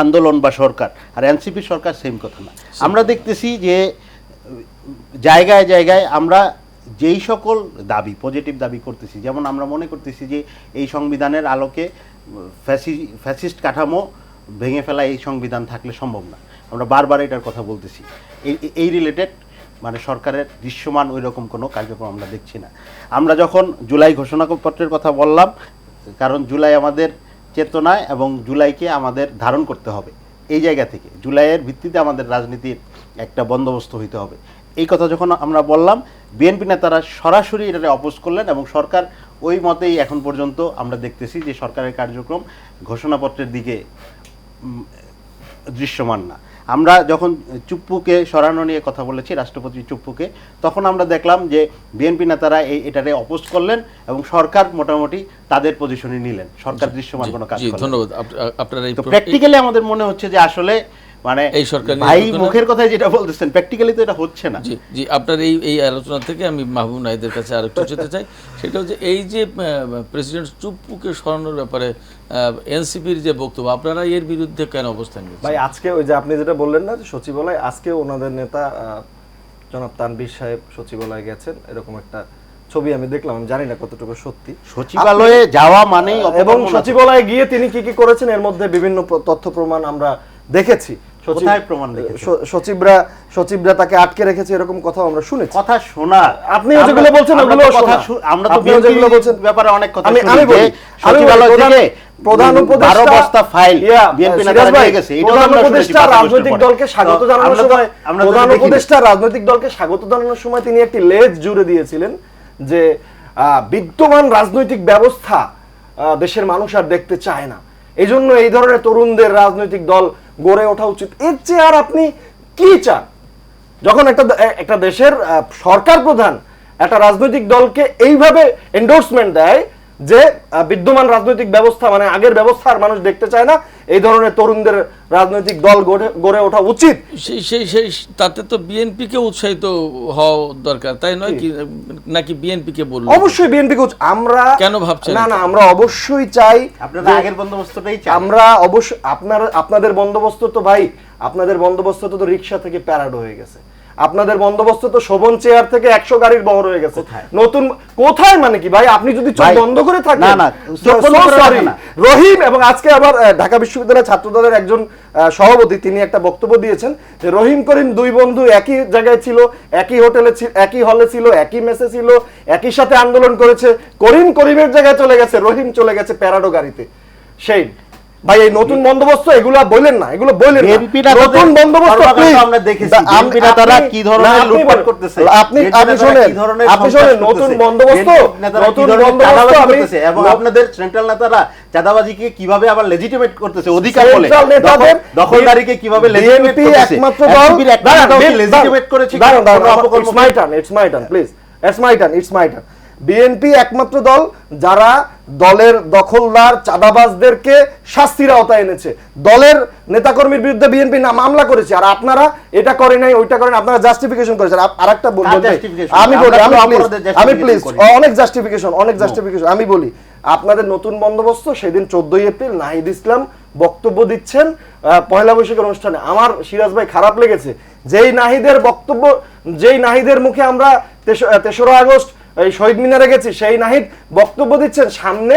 আন্দোলন বা সরকার আর এনসিপি সরকার সেম কথা না। আমরা দেখতেছি যে জায়গায় জায়গায় আমরা যেই সকল দাবি, পজিটিভ দাবি করতেছি, যেমন আমরা মনে করতেছি যে এই সংবিধানের আলোকে ফ্যাসিস্ট কাঠামো ভেঙে ফেলা এই সংবিধান থাকলে সম্ভব না। আমরা বারবার এটার কথা বলতেছি। এই রিলেটেড মানে সরকারের দৃশ্যমান ওই রকম কোনো কার্যক্রম আমরা দেখছি না। আমরা যখন জুলাই ঘোষণাপত্রের কথা বললাম, কারণ জুলাই আমাদের চেতনায় এবং জুলাইকে আমাদের ধারণ করতে হবে, এই জায়গা থেকে জুলাইয়ের ভিত্তিতে আমাদের রাজনীতির একটা বন্দোবস্ত হইতে হবে, এই কথা যখন আমরা বললাম, বিএনপি নেতারা সরাসরি এটা অপোজ করলেন এবং সরকার ওই মতেই এখন পর্যন্ত আমরা দেখতেছি যে সরকারের কার্যক্রম ঘোষণাপত্রের দিকে দৃশ্যমান না। আমরা যখন চুপ্পুকে সরানো নিয়ে কথা বলেছি, রাষ্ট্রপতি চুপ্পুকে, তখন আমরা দেখলাম যে বিএনপি নেতারা এটারে অপোজ করলেন এবং সরকার মোটামুটি তাদের পজিশনে নিলেন, সরকার দৃশ্যমান কোনো কাজ করলেন। ধন্যবাদ আপনারা এই প্র্যাকটিক্যালি আমাদের মনে হচ্ছে যে আসলে মানে এই সরকার ভাই মুখের কথায় যেটা বলতেছেন, প্র্যাকটিক্যালি তো এটা হচ্ছে না। জি জি আপনার এই আলোচনা থেকে আমি মাহবুব নাহিদের কাছে আরেকটু যেতে চাই, সেটা হচ্ছে এই যে প্রেসিডেন্ট চুপ্পুকে সরানোর ব্যাপারে এনসিপির যে বক্তব্য, আপনারা এর বিরুদ্ধে কেন অবস্থান নিয়েছেন? ভাই আজকে ওই যে আপনি যেটা বললেন না যে সচিবালয়, আজকে ওনাদের নেতা জনাব তানভীর সাহেব সচিবালয়ে গেছেন, এরকম একটা ছবি আমি দেখলাম, আমি জানি না কতটুকু সত্যি। সচিবালয়ে যাওয়া মানেই এবং সচিবালয়ে গিয়ে তিনি কি কি করেছেন এর মধ্যে বিভিন্ন তথ্য প্রমাণ আমরা দেখেছি। কোথায় প্রমাণ দেখেছেন? সচিবরা তাকে আটকে রেখেছে, এরকম কথা আমরা শুনেছি। কথা শোনা, আপনি যেগুলো বলছেন ওগুলো কথা আমরা তো যেগুলো বলছেন ব্যাপারে অনেক কথা শুনি। আমি বলি সচিবালয় থেকে প্রধান উপদেষ্টা 12 বস্তা ফাইল বিএনপি নেতারা নিয়ে গেছে, এটা প্রধান উপদেষ্টা রাজনৈতিক দলকে স্বাগত জানানোর সময়, প্রধান উপদেষ্টা রাজনৈতিক দলকে স্বাগত জানানোর সময় তিনি একটি লেজ জুড়ে দিয়েছিলেন যে বিদ্যমান রাজনৈতিক ব্যবস্থা দেশের মানুষ আর দেখতে চায় না, এজন্য এই ধরনের তরুণদের রাজনৈতিক দল গড়ে ওঠা উচিত। এর চেয়ে আর আপনি কি চান? যখন একটা দেশের সরকার প্রধান একটা রাজনৈতিক দলকে এইভাবে এন্ডোর্সমেন্ট দেয় যে বিদ্যমান রাজনৈতিক ব্যবস্থা মানে আগের ব্যবস্থা আর মানুষ দেখতে চায় না, এই ধরনের তরুণদের রাজনৈতিক দল গড়ে ওঠা উচিত। সেই তাতে তো বিএনপিকে উৎসাহিত হওয়া দরকার, তাই নয় কি? নাকি বিএনপিকে বলবো? অবশ্যই বিএনপিকে আমরা কেন ভাবছেন? না আমরা অবশ্যই চাই, আপনারা আগের বন্দোবস্তটাই চাই। আমরা অবশ্যই আপনাদের বন্দোবস্ত তো ভাই, আপনাদের বন্দোবস্ত তো রিকশা থেকে প্যারাড হয়ে গেছে, আপনাদের বন্দোবস্ত তো শোভন চেয়ার থেকে 100 গাড়ির বহর হয়ে গেছে। নতুন কোথায় মানে কি ভাই, আপনি যদি চোখ বন্ধ করে থাকেন, না চোখ বন্ধ করে রাখেন না। রহিম এবং আজকে আবার ঢাকা বিশ্ববিদ্যালয়ের ছাত্রদলের একজন সভাপতি তিনি একটা বক্তব্য দিয়েছেন যে রহিম করিম দুই বন্ধু একই জায়গায় ছিল, একই হোটেলে ছিল, একই হলে ছিল, একই মেসে ছিল, একই সাথে আন্দোলন করেছে। করিমের জায়গায় চলে গেছে, রহিম চলে গেছে প্যারাডো গাড়িতে। সেই ভাই এই নতুন বন্দোবস্ত এগুলা বললেন না, এগুলো বললেন না। নতুন বন্দোবস্ত আমরা দেখেছি বিএনপি নেতারা কি ধরনের লুটপাট করতেছে, আপনি শুনেন নতুন বন্দোবস্ত করতেছে এবং আপনাদের সেন্ট্রাল নেতারা চাঁদাবাজিকে কিভাবে আবার লেজিটিমেট করতেছে, অধিকার বলে দখলদারিকে কিভাবে লেজিটিমেট করতেছে। একমাত্র দল লেজিটিমেট করেছে। It's my turn. বিএনপি একমাত্র দল যারা দলের দখলদার চাঁদাবাজদেরকে শাস্তির আওতায় এনেছে। দলের নেতাকর্মীর বিরুদ্ধে বিএনপি না মামলা করেছে, আর আপনারা এটা করে নাই ওইটা করেন, আপনারা জাস্টিফিকেশন করেছেন। আরেকটা আমি প্লিজ অনেক জাস্টিফিকেশন আমি বলি, আপনাদের নতুন বন্দোবস্ত সেদিন 14 এপ্রিল নাহিদ ইসলাম বক্তব্য দিচ্ছেন পয়লা বৈশাখের অনুষ্ঠানে। আমার সিরাজ ভাই খারাপ লেগেছে যেই নাহিদের বক্তব্য, যেই নাহিদের মুখে আমরা 3রা আগস্ট এই শহীদ মিনারে গেছি, সেই নাহিদ বক্তব্য দিচ্ছেন সামনে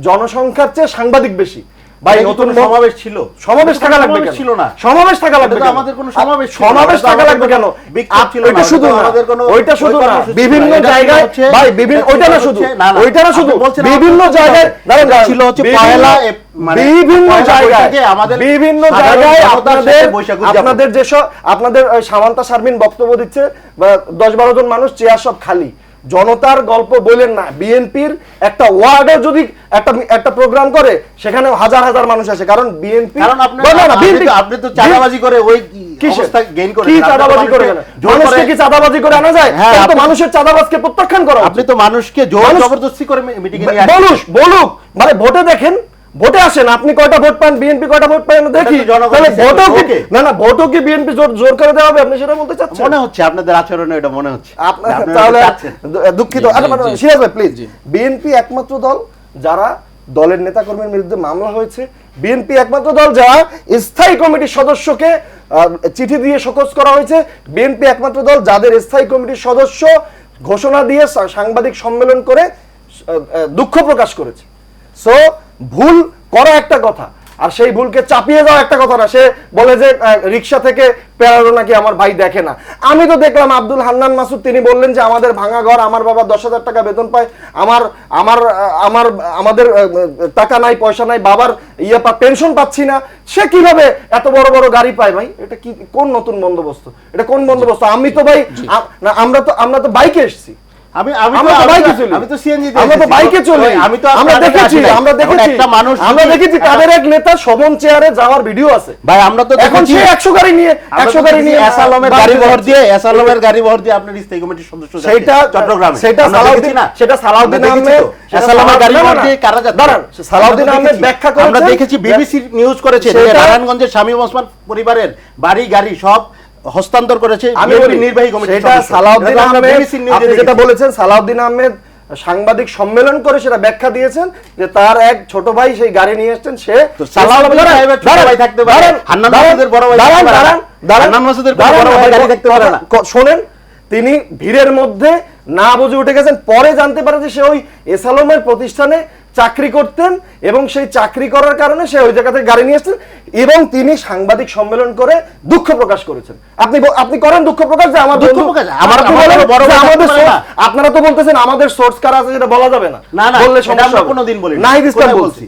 জনসংখ্যার চেয়ে সাংবাদিক বেশি। ভাই নতুন সমাবেশ ছিল, সমাবেশ থাকা লাগবে কেন? ছিল না সমাবেশ থাকা লাগবে কেন? আমাদের কোনো সমাবেশ থাকা লাগবে কেন? ওইটা শুধু না, ওইটা শুধু না, বিভিন্ন জায়গায় ভাই বিভিন্ন ওইটা না শুধু, ওইটা না শুধু বিভিন্ন জায়গায় ছিল হচ্ছে পয়লা বিভিন্ন জায়গায় আপনাদের যেসব আপনাদের সামান্তা শারমিন বক্তব্য দিচ্ছে, 10-12 জন মানুষ, চেয়ার সব খালি, জনতার গল্প বলেন না। বিএনপির একটা ওয়ার্ডে যদি একটা প্রোগ্রাম করে সেখানে হাজার হাজার মানুষ আসে, কারণ বিএনপি আপনি তো চাঁদাবাজি করে ওই অবস্থা গেইন করে, কি চাঁদাবাজি করে মানুষকে কি চাঁদাবাজি করে আনা যায়? তো মানুষের চাঁদাবাজকে প্রত্যাখ্যান করা। আপনি তো মানুষকে জোর জবরদস্তি করে মিটিং এ নিয়ে বলুক মানে ভোটে দেখেন, ভোটে আসেন, আপনি কয়টা ভোট পান, বিএনপি কয়টা ভোট পায় দেখি। তাহলে ভোটও কি ভোটও কি বিএনপি জোর করে দেওয়া হবে? আপনি সেটা বলতে চাচ্ছেন? মনে হচ্ছে আপনাদের আচরণে এটা মনে হচ্ছে। তাহলে দুঃখিত, সিরাজ ভাই প্লিজ। বিএনপি একমাত্র দল যারা দলের নেতাকর্মীর বিরুদ্ধে মামলা হয়েছে, বিএনপি একমাত্র দল যারা স্থায়ী কমিটির সদস্যকে চিঠি দিয়ে শোকজ করা হয়েছে, বিএনপি একমাত্র দল যাদের স্থায়ী কমিটির সদস্য ঘোষণা দিয়ে সাংবাদিক সম্মেলন করে দুঃখ প্রকাশ করেছে। সো ভুল করা একটা কথা, আর সেই ভুলকে চাপিয়ে যাওয়া একটা কথা না। সে বলে যে রিকশা থেকে প্যারাডো নাকি আমার ভাই দেখে না। আমি তো দেখলাম আব্দুল হান্নান মাসুদ তিনি বললেন যে আমাদের ভাঙা ঘর, আমার বাবা 10,000 টাকা বেতন পায়, আমাদের টাকা নাই, পয়সা নাই, বাবার পেনশন পাচ্ছি না। সে কিভাবে এত বড় বড় গাড়ি পায়? ভাই এটা কি কোন নতুন বন্দোবস্ত? এটা কোন বন্দোবস্ত? আমি তো ভাই আমরা তো বাইকে এসেছি, তাদের এক নেতা শোভন চেয়ারে যাওয়ার ভিডিও আছে ভাই। আমরা তো এখন 100 গাড়ি নিয়ে গাড়ি বহর দিয়ে আপনার স্থায়ী কমিটির সদস্য সেটা চট্টগ্রামে, সেটা সালাউদ্দিন আহমেদ সালাউদ্দিন আহমেদ ব্যাখ্যা করেছেন। আমরা দেখেছি, বিবিসি নিউজ করেছে নারায়ণগঞ্জের শামীম ওসমান পরিবারের বাড়ি গাড়ি সব হস্তান্তর করেছে নির্বাহী কমিটি। সেটা সালাউদ্দিন আহমেদ, আপনি যেটা বলেছেন, সালাউদ্দিন আহমেদ সাংবাদিক সম্মেলন করে সেটা ব্যাখ্যা দিয়েছেন যে তার এক ছোট ভাই সেই গাড়ি নিয়ে এসেছেন। সে সালাউদ্দিন সাহেবের ছোট ভাই থাকতে পারে, হান্নান মাসুদের বড় ভাই থাকতে পারে, হান্নান মাসুদের বড় ভাই গাড়ি থাকতে পারে না। শোনেন, তিনি ভিড়ের মধ্যে না বুঝে উঠে গেছেন, পরে জানতে পারে যে সে ওই এসালমের প্রতিষ্ঠানে চাকরি করতেন এবং সেই চাকরি করার কারণে সে ওই জায়গা থেকে গাড়ি নিয়ে এসেছেন এবং তিনি সাংবাদিক সম্মেলন করে দুঃখ প্রকাশ করেছেন। আপনি করেন দুঃখ প্রকাশ যে আমার দুঃখ প্রকাশ, আপনারা তো বলতেছেন আমাদের সোর্স কার আছে সেটা বলা যাবে না, বললে সমস্যা হবে। কোনোদিন বলি নাহিদ ইসলাম বলছি,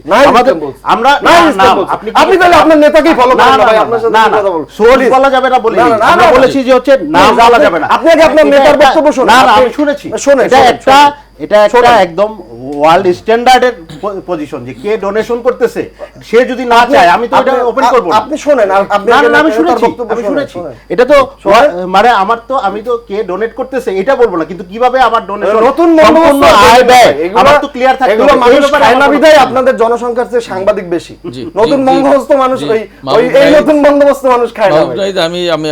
আমরা আপনি তাহলে আপনার নেতাকেই ফলো করেন না ভাই, আপনার সাথে কথা বল, সোর্স বলা যাবে না বলি, আমরা বলেছি যে হচ্ছে নাম বলা যাবে না। আপনি আগে আপনার নেতার বক্তব্য শুনুন। না আমি শুনেছি, এটা একটা একদম ওয়ার্ল্ড স্ট্যান্ডার্ডের পজিশন যে কে ডোনেশন করতেছে, সে যদি না চায় আমি তো এটা ওপেন করব না। আপনি শুনেন, আপনি না, আগে না, আমি তার শুনেছি, বক্তব্য আমি শুনেন, শুনেছি। শুনেন। এটা তো শোনেন। মানে আমি তো কে ডোনেট করতেছে এটা বলবো না, কিন্তু কিভাবে আমার ডোনেশন নতুন সম্পূর্ণ আয় ব্যয় আমার তো ক্লিয়ার থাকতে এগুলো হবে। মানুষ এই ব্যাপারে খায় না আমার বিধায় কোনো- আপনাদের জনসংখ্যার চেয়ে সাংবাদিক বেশি। জি, নতুন জি, বন্দোবস্ত মানুষ জি, ওই মাহবুব এই ভাই- নতুন বন্দোবস্ত মানুষ খায় না মাহবুব ভাই। নাহিদ,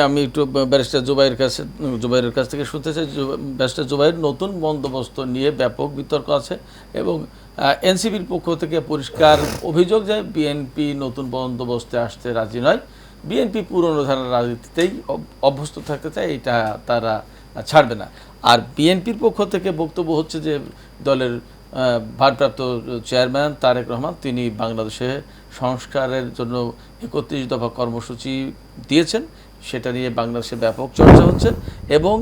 আমি একটু ব্যারিস্টার জুবাইরের কাছ থেকে শুনতে চাই। ব্যারিস্টার জুবাইর, নতুন বন্দোবস্ত নিয়ে ব্যাপক বিতর্ক আছে এবং এনসিপির পক্ষ থেকে পরিষ্কার অভিযোগ যে বিএনপি নতুন বন্দোবস্তে আসতে রাজি নয়, বিএনপি পুরনো ধারার রাজনীতিতেই অভ্যস্ত থাকতে চায়, এটা তারা ছাড়বে না। আর বিএনপির পক্ষ থেকে বক্তব্য হচ্ছে যে দলের ভারপ্রাপ্ত চেয়ারম্যান তারেক রহমান তিনি বাংলাদেশে সংস্কারের জন্য 31 দফা কর্মসূচি দিয়েছেন, সেটা নিয়ে বাংলাদেশে ব্যাপক চর্চা হচ্ছে এবং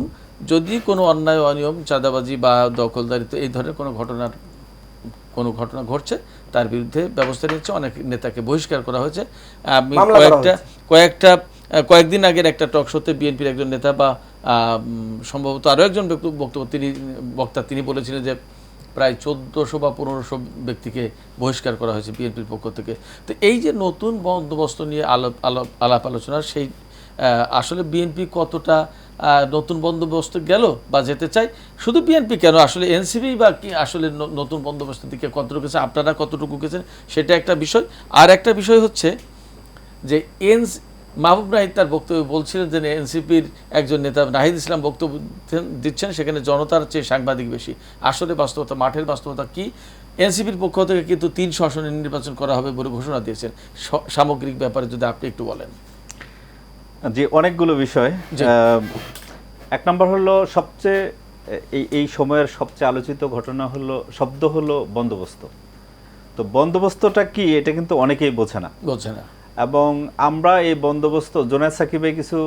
যদি কোনো অন্যায় অনিয়ম, চাঁদাবাজি বা দখলদারিত্ব এই ধরনের কোনো ঘটনা ঘটছে তার বিরুদ্ধে ব্যবস্থা নিচ্ছে। অনেক নেতাকে বহিষ্কার করা হয়েছে। আমি মামলা করা কয়েকদিন আগের একটা টক শোতে বিএনপির একজন নেতা বা সম্ভবত আরও একজন বক্তা তিনি বলেছিলেন যে প্রায় 1400 বা 1500 ব্যক্তিকে বহিষ্কার করা হয়েছে বিএনপির পক্ষ থেকে। তো এই যে নতুন বন্দোবস্ত নিয়ে আলাপ আলোচনা, সেই আসলে বিএনপি কতটা নতুন বন্দোবস্ত গেল বা যেতে চাই, শুধু বিএনপি কেন, আসলে এনসিপি বা কি আসলে নতুন বন্দোবস্তের দিকে কতটুকু গেছে, আপনারা কতটুকু গেছেন, সেটা একটা বিষয়। আর একটা বিষয় হচ্ছে যে মাহবুব নাহিদ তার বক্তব্য বলছিলেন যে এনসিপির একজন নেতা নাহিদ ইসলাম বক্তব্য দিচ্ছেন, সেখানে জনতার চেয়ে সাংবাদিক বেশি। আসলে বাস্তবতা, মাঠের বাস্তবতা কি? এনসিপির পক্ষ থেকে কিন্তু 3 আসনে নির্বাচন করা হবে বলে ঘোষণা দিয়েছেন। সামগ্রিক ব্যাপারে যদি আপনি একটু বলেন। যে অনেকগুলো বিষয়। এক নম্বর হলো সবচেয়ে এই সময়ের সবচেয়ে আলোচিত ঘটনা শব্দ হলো বন্দোবস্ত। তো বন্দোবস্তটা কি এটা কিন্তু অনেকেই বোঝে না। এবং আমরা এই বন্দোবস্ত, জোনায়েদ সাকিবে কিছু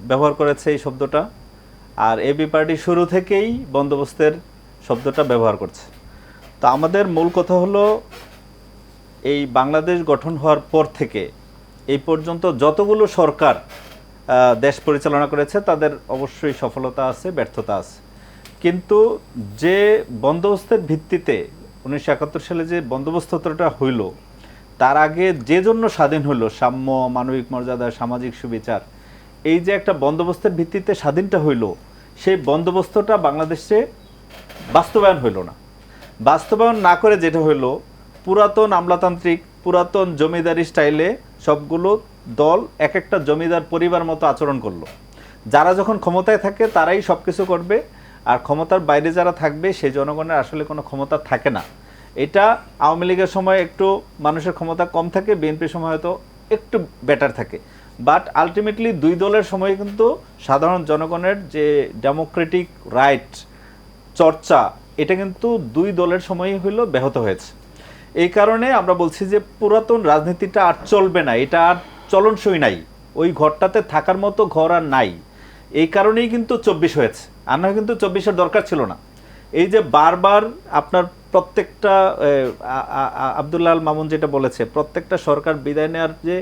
ব্যবহার করেছে এই শব্দটা, আর এবি পার্টি শুরু থেকেই বন্দোবস্তের শব্দটা ব্যবহার করছে। তো আমাদের মূল কথা হলো এই বাংলাদেশ গঠন হওয়ার পর থেকে এই পর্যন্ত যতগুলো সরকার দেশ পরিচালনা করেছে তাদের অবশ্যই সফলতা আছে, ব্যর্থতা আছে, কিন্তু যে বন্দোবস্তের ভিত্তিতে 1971 সালে যে বন্দোবস্তটা হইল, তার আগে যে জন্য স্বাধীন হলো, সাম্য, মানবিক মর্যাদা, সামাজিক সুবিচার, এই যে একটা বন্দোবস্তের ভিত্তিতে স্বাধীনটা হইল, সেই বন্দোবস্তটা বাংলাদেশে বাস্তবায়ন হইল না। বাস্তবায়ন না করে যেটা হইল, পুরাতন আমলাতান্ত্রিক, পুরাতন জমিদারি স্টাইলে সবগুলো দল এক একটা জমিদার পরিবার মতো আচরণ করলো। যারা যখন ক্ষমতায় থাকে তারাই সব কিছু করবে, আর ক্ষমতার বাইরে যারা থাকবে সেই জনগণের আসলে কোনো ক্ষমতা থাকে না। এটা আওয়ামী লীগের সময় একটু মানুষের ক্ষমতা কম থাকে, বিএনপির সময় হয়তো একটু বেটার থাকে, বাট আলটিমেটলি দুই দলের সময় কিন্তু সাধারণ জনগণের যে ডেমোক্রেটিক রাইট চর্চা, এটা কিন্তু দুই দলের সময়ই হইল ব্যাহত হয়েছে। এই কারণে আমরা বলছি যে পুরাতন রাজনীতিটা আর চলবে না, এটা আর চলনসই নাই, ওই ঘরটাতে থাকার মতো ঘর আর নাই। এই কারণেই কিন্তু 24 হয়েছে, আর না কিন্তু 24-এর দরকার ছিল না। এই যে বারবার আপনার প্রত্যেকটা আব্দুল্লাহ আল মামুন যেটা বলেছে, প্রত্যেকটা সরকার বিদায় নেওয়ার যে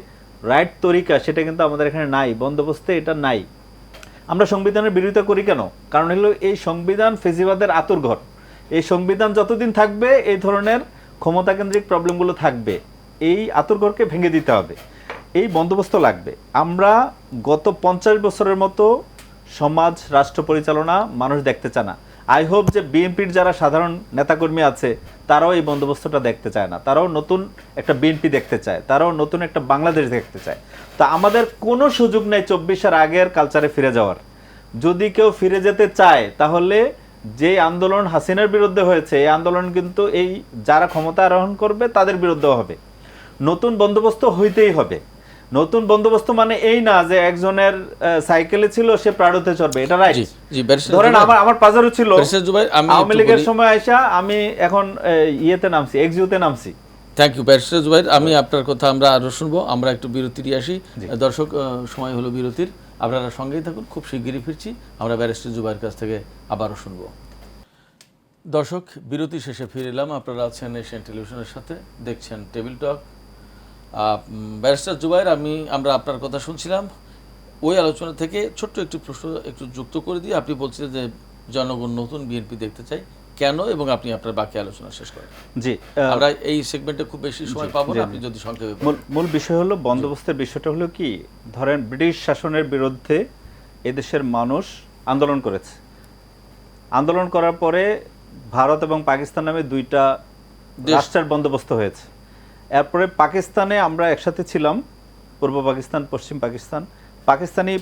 রাইট তরিকা, সেটা কিন্তু আমাদের এখানে নাই, বন্দোবস্তে এটা নাই। আমরা সংবিধানের বিরোধিতা করি কেন? কারণ হলো এই সংবিধান ফেসিবাদের আতুরঘর। এই সংবিধান যতদিন থাকবে এই ধরনের ক্ষমতাকেন্দ্রিক প্রবলেমগুলো থাকবে, এই আতুরঘরকে ভেঙে দিতে হবে, এই বন্দোবস্ত লাগবে। আমরা গত 50 বছরের মতো সমাজ রাষ্ট্র পরিচালনা মানুষ দেখতে চায় না। আই হোপ যে বিএনপির যারা সাধারণ নেতাকর্মী আছে তারাও এই বন্দোবস্তটা দেখতে চায় না, তারাও নতুন একটা বিএনপি দেখতে চায়, তারাও নতুন একটা বাংলাদেশ দেখতে চায়। তা আমাদের কোনো সুযোগ নেই 24-এর আগের কালচারে ফিরে যাওয়ার। যদি কেউ ফিরে যেতে চায় তাহলে যে আন্দোলন হাসিনার বিরুদ্ধে হয়েছে, এই আন্দোলন কিন্তু এই যারা ক্ষমতা আরোহণ করবে তাদের বিরুদ্ধেও হবে। নতুন বন্দোবস্ত হইতেই হবে। নতুন বন্দোবস্ত মানে এই না যে একজনের সাইকেলে ছিল সে প্রাডোতে চড়বে, এটা রাইট। ধরেন আমার পাজারো ছিল, আওয়ামী লীগের সময় আইসা আমি এখন ইয়েতে নামছি, এক্সইউতে নামছি। Thank you barrister Zubair. আমি আপনার কথা আমরা আরও শুনবো, আমরা একটু বিরতি দিয়ে আসি। দর্শক, সময় হলো বিরতির, আপনারা সঙ্গেই থাকুন, খুব শিগগিরই ফিরছি। আমরা ব্যারিস্টার জুবাইর কাছ থেকে আবারও শুনবো। দর্শক, বিরতি শেষে ফিরে এলাম। আপনারা আছেন এশিয়ান টেলিভিশনের সাথে, দেখছেন টেবিল টক। ব্যারিস্টার জুবাইর, আমরা আপনার কথা শুনছিলাম, ওই আলোচনা থেকে ছোট্ট একটি প্রশ্ন একটু যুক্ত করে দিয়ে আপনি বলছিলেন যে জনগণ নতুন বিএনপি দেখতে চাই, কেন, এবং আপনি আপনার বাকি আলোচনা শেষ করেন। জি, আমরা এই সেগমেন্টে খুব বেশি সময় পাবো না, আপনি যদি সংক্ষেপে বলেন। মূল বিষয় হলো বন্দোবস্তের বিষয়টা হলো কি, ধরেন ব্রিটিশ শাসনের বিরুদ্ধে এদেশের মানুষ আন্দোলন করেছে। আন্দোলন করার পরে ভারত এবং পাকিস্তান নামে দুইটা রাষ্ট্রের বন্দোবস্ত হয়েছে। এরপরে পাকিস্তানে আমরা একসাথে ছিলাম, পূর্ব পাকিস্তান, পশ্চিম পাকিস্তান।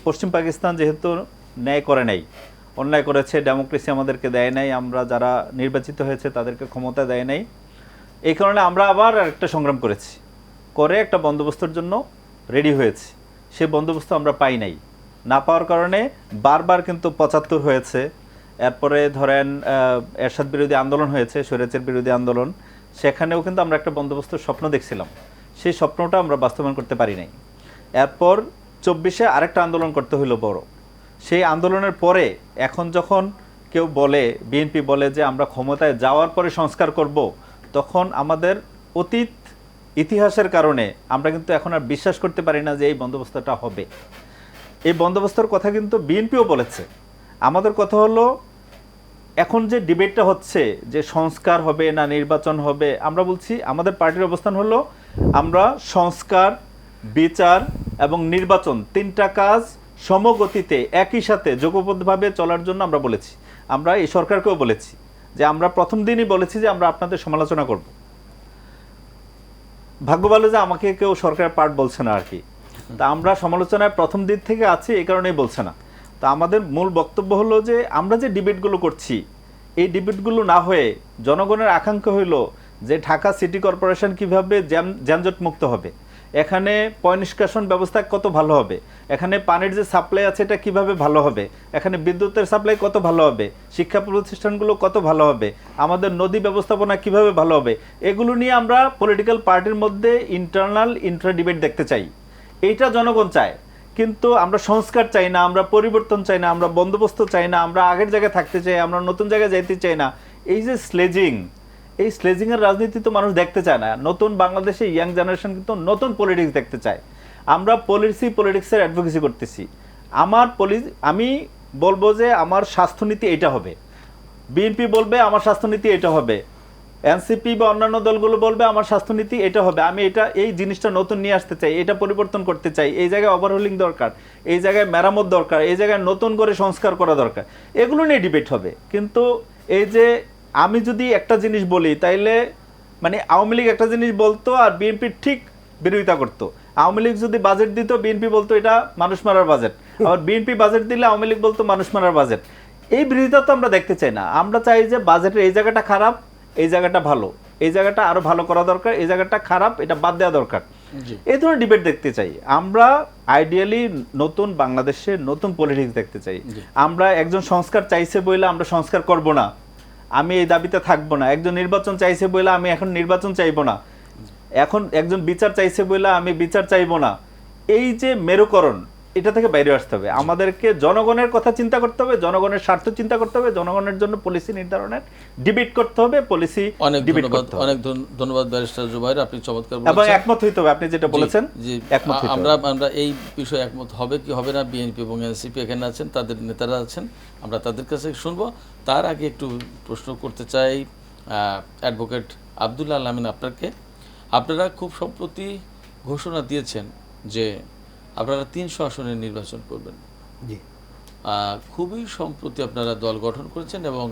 পশ্চিম পাকিস্তান যেহেতু ন্যায় করে নাই, অন্যায় করেছে, ডেমোক্রেসি আমাদেরকে দেয় নাই, আমরা যারা নির্বাচিত হয়েছে তাদেরকে ক্ষমতা দেয় নাই, এই কারণে আমরা আবার একটা সংগ্রাম করেছি, করে একটা বন্দোবস্তের জন্য রেডি হয়েছি। সে বন্দোবস্ত আমরা পাই নাই, না পাওয়ার কারণে বারবার কিন্তু ৭৫ হয়েছে। এরপরে ধরেন এরশাদ বিরোধী আন্দোলন হয়েছে, স্বৈরাচার বিরোধী আন্দোলন, সেখানেও কিন্তু আমরা একটা বন্দোবস্তের স্বপ্ন দেখছিলাম, সেই স্বপ্নটা আমরা বাস্তবায়ন করতে পারি নাই। এরপর ২৪-এ আরেকটা আন্দোলন করতে হইলো বড়। সেই আন্দোলনের পরে এখন যখন কেউ বলে, বিএনপি বলে যে আমরা ক্ষমতায় যাওয়ার পরে সংস্কার করব, তখন আমাদের অতীত ইতিহাসের কারণে আমরা কিন্তু এখন আর বিশ্বাস করতে পারি না যে এই বন্দোবস্তটা হবে। এই বন্দোবস্তের কথা কিন্তু বিএনপিও বলেছে। আমাদের কথা হলো, এখন যে ডিবেটটা হচ্ছে যে সংস্কার হবে না নির্বাচন হবে, আমরা বলছি আমাদের পার্টির অবস্থান হলো আমরা সংস্কার, বিচার এবং নির্বাচন তিনটা কাজ সমগতিতে একই সাথে যোগবদ্ধভাবে চলার জন্য আমরা বলেছি। আমরা এই সরকারকেও বলেছি যে আমরা প্রথম দিনই বলেছি যে আমরা আপনাদের সমালোচনা করব। ভাগ্য ভালো যে আমাকে কেউ সরকারের পার্ট বলছে না আর কি, তা আমরা সমালোচনায় প্রথম দিক থেকে আছি, এই কারণেই বলছে না। তা আমাদের মূল বক্তব্য হলো যে আমরা যে ডিবেটগুলো করছি, এই ডিবেটগুলো না হয়ে জনগণের আকাঙ্ক্ষা হইল যে ঢাকা সিটি কর্পোরেশন কিভাবে যানজট মুক্ত হবে, এখানে পয় নিষ্কাশন ব্যবস্থা কত ভালো হবে, এখানে পানির যে সাপ্লাই আছে এটা কিভাবে ভালো হবে, এখানে বিদ্যুতের সাপ্লাই কত ভালো হবে, শিক্ষা প্রতিষ্ঠানগুলো কত ভালো হবে, আমাদের নদী ব্যবস্থাপনা কিভাবে ভালো হবে, এগুলো নিয়ে আমরা পলিটিক্যাল পার্টির মধ্যে ইন্টারনাল ইন্ট্রা ডিবেট দেখতে চাই। এইটা জনগণ চায়, কিন্তু আমরা সংস্কার চাই না, আমরা পরিবর্তন চাই না, আমরা বন্দোবস্ত চাই না, আমরা আগের জায়গায় থাকতে চাই, আমরা নতুন জায়গায় যাইতে চাই না। এই যে স্লেজিং, এই স্লেজিংয়ের রাজনীতি তো মানুষ দেখতে চায় না। নতুন বাংলাদেশে ইয়াং জেনারেশন কিন্তু নতুন পলিটিক্স দেখতে চায়। আমরা পলিটিক্সের অ্যাডভোকেসি করতেছি। আমি বলবো যে আমার স্বাস্থ্যনীতি এটা হবে, বিএনপি বলবে আমার স্বাস্থ্যনীতি এটা হবে, এনসিপি বা অন্যান্য দলগুলো বলবে আমার স্বাস্থ্যনীতি এটা হবে। আমি এই জিনিসটা নতুন নিয়ে আসতে চাই, এটা পরিবর্তন করতে চাই, এই জায়গায় ওভারহোলিং দরকার, এই জায়গায় মেরামত দরকার, এই জায়গায় নতুন করে সংস্কার করা দরকার, এগুলো নিয়ে ডিবেট হবে। কিন্তু এই যে আমি যদি একটা জিনিস বলি, তাইলে মানে আওয়ামী লীগ একটা জিনিস বলতো আর বিএনপি ঠিক বিরোধিতা করতো। আওয়ামী লীগ যদি বাজেট দিত, বিএনপি বলতো এটা মানুষ মারার বাজেট, আবার বিএনপি বাজেট দিলে আওয়ামী লীগ বলতো মানুষ মারার বাজেট। এই বিরোধিতা তো আমরা দেখতে চাই না। আমরা চাই যে বাজেটের এই জায়গাটা খারাপ, এই জায়গাটা ভালো, এই জায়গাটা আরো ভালো করা দরকার, এই জায়গাটা খারাপ, এটা বাদ দেওয়া দরকার, এই ধরনের ডিবেট দেখতে চাই। আমরা আইডিয়ালি নতুন বাংলাদেশে নতুন পলিটিক্স দেখতে চাই। আমরা একজন সংস্কার চাইছে বলে আমরা সংস্কার করব না, আমি এই দাবিতে থাকবো না। একজন নির্বাচন চাইছে বলে আমি এখন নির্বাচন চাইবো না, এখন একজন বিচার চাইছে বলে আমি বিচার চাইবো না। এই যে মেরুকরণ, এটা থেকে বাইরে আসতে হবে। আমাদেরকে জনগণের কথা চিন্তা করতে হবে, জনগণের স্বার্থ চিন্তা করতে হবে, জনগণের জন্য পলিসি নির্ধারণের ডিবেট করতে হবে, পলিসি ডিবেট করতে হবে। অনেক ধন্যবাদ ব্যারিস্টার জুবাইর, আপনি চমৎকার এবং বলেছেন। একমত হইতে হবে, আপনি যেটা বলেছেন একমত হইতে হবে। আমরা এই বিষয়ে একমত হবে কি হবে না, বিএনপি এবং এনসিপি এখানে আছেন, তাদের নেতারা আছেন, আমরা তাদের কাছে শুনবো। তার আগে একটু প্রশ্ন করতে চাই অ্যাডভোকেট আব্দুল আমিন আপনাকে। আপনারা খুব সম্প্রতি ঘোষণা দিয়েছেন যে আপনারা ৩০০ আসনের নির্বাচন করবেন। জি, খুবই সম্প্রতি আপনারা দল গঠন করেছেন এবং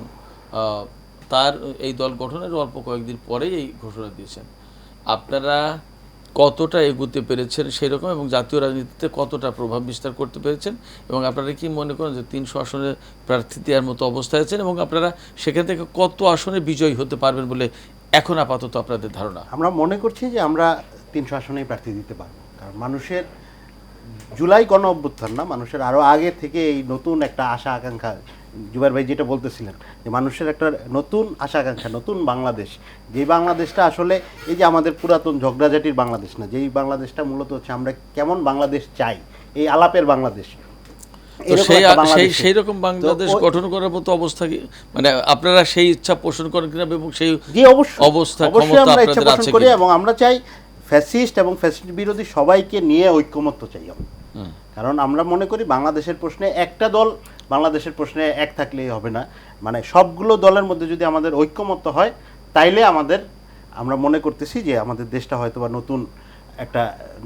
তার এই দল গঠনের অল্প কয়েকদিন পরেই এই ঘোষণা দিয়েছেন। আপনারা কতটা এগোতে পেরেছেন সেই রকম, এবং জাতীয় রাজনীতিতে কতটা প্রভাব বিস্তার করতে পেরেছেন, এবং আপনারা কি মনে করেন যে ৩০০ আসনের প্রার্থী দেওয়ার মতো অবস্থায় আছেন, এবং আপনারা সেখান থেকে কত আসনে বিজয়ী হতে পারবেন বলে এখন আপাতত আপনাদের ধারণা? আমরা মনে করছি যে আমরা ৩০০ আসনেই প্রার্থী দিতে পারবো, কারণ মানুষের জুলাই গণ অভ্যুত্থান না, মানুষের আরও আগে থেকে এই নতুন একটা আশা আকাঙ্ক্ষা, জুবাইর ভাই যেটা বলতেছিলেন যে মানুষের একটা নতুন আশা আকাঙ্ক্ষা, নতুন বাংলাদেশ, যেই বাংলাদেশটা আসলে এই যে আমাদের পুরাতন ঝগড়াঝাটির বাংলাদেশ না, যেই বাংলাদেশটা মূলত হচ্ছে আমরা কেমন বাংলাদেশ চাই, এই আলাপের বাংলাদেশ, সেই রকম বাংলাদেশ গঠন করার মতো অবস্থা কি, মানে আপনারা সেই ইচ্ছা পোষণ করেন কিনা, এবং সেই অবস্থা ক্ষমতা আপনাদের আছে কিনা? এবং আমরা চাই ফ্যাসিস্ট এবং ফ্যাসিস্ট বিরোধী সবাইকে নিয়ে ঐক্যমত্য চাই আমরা। কারণ আমরা মনে করি বাংলাদেশের প্রশ্নে একটা দল বাংলাদেশের প্রশ্নে এক থাকলেই হবে না, মানে সবগুলো দলের মধ্যে যদি আমাদের ঐক্যমত্য হয় তাইলে আমরা মনে করতেছি যে আমাদের দেশটা হয়তো বা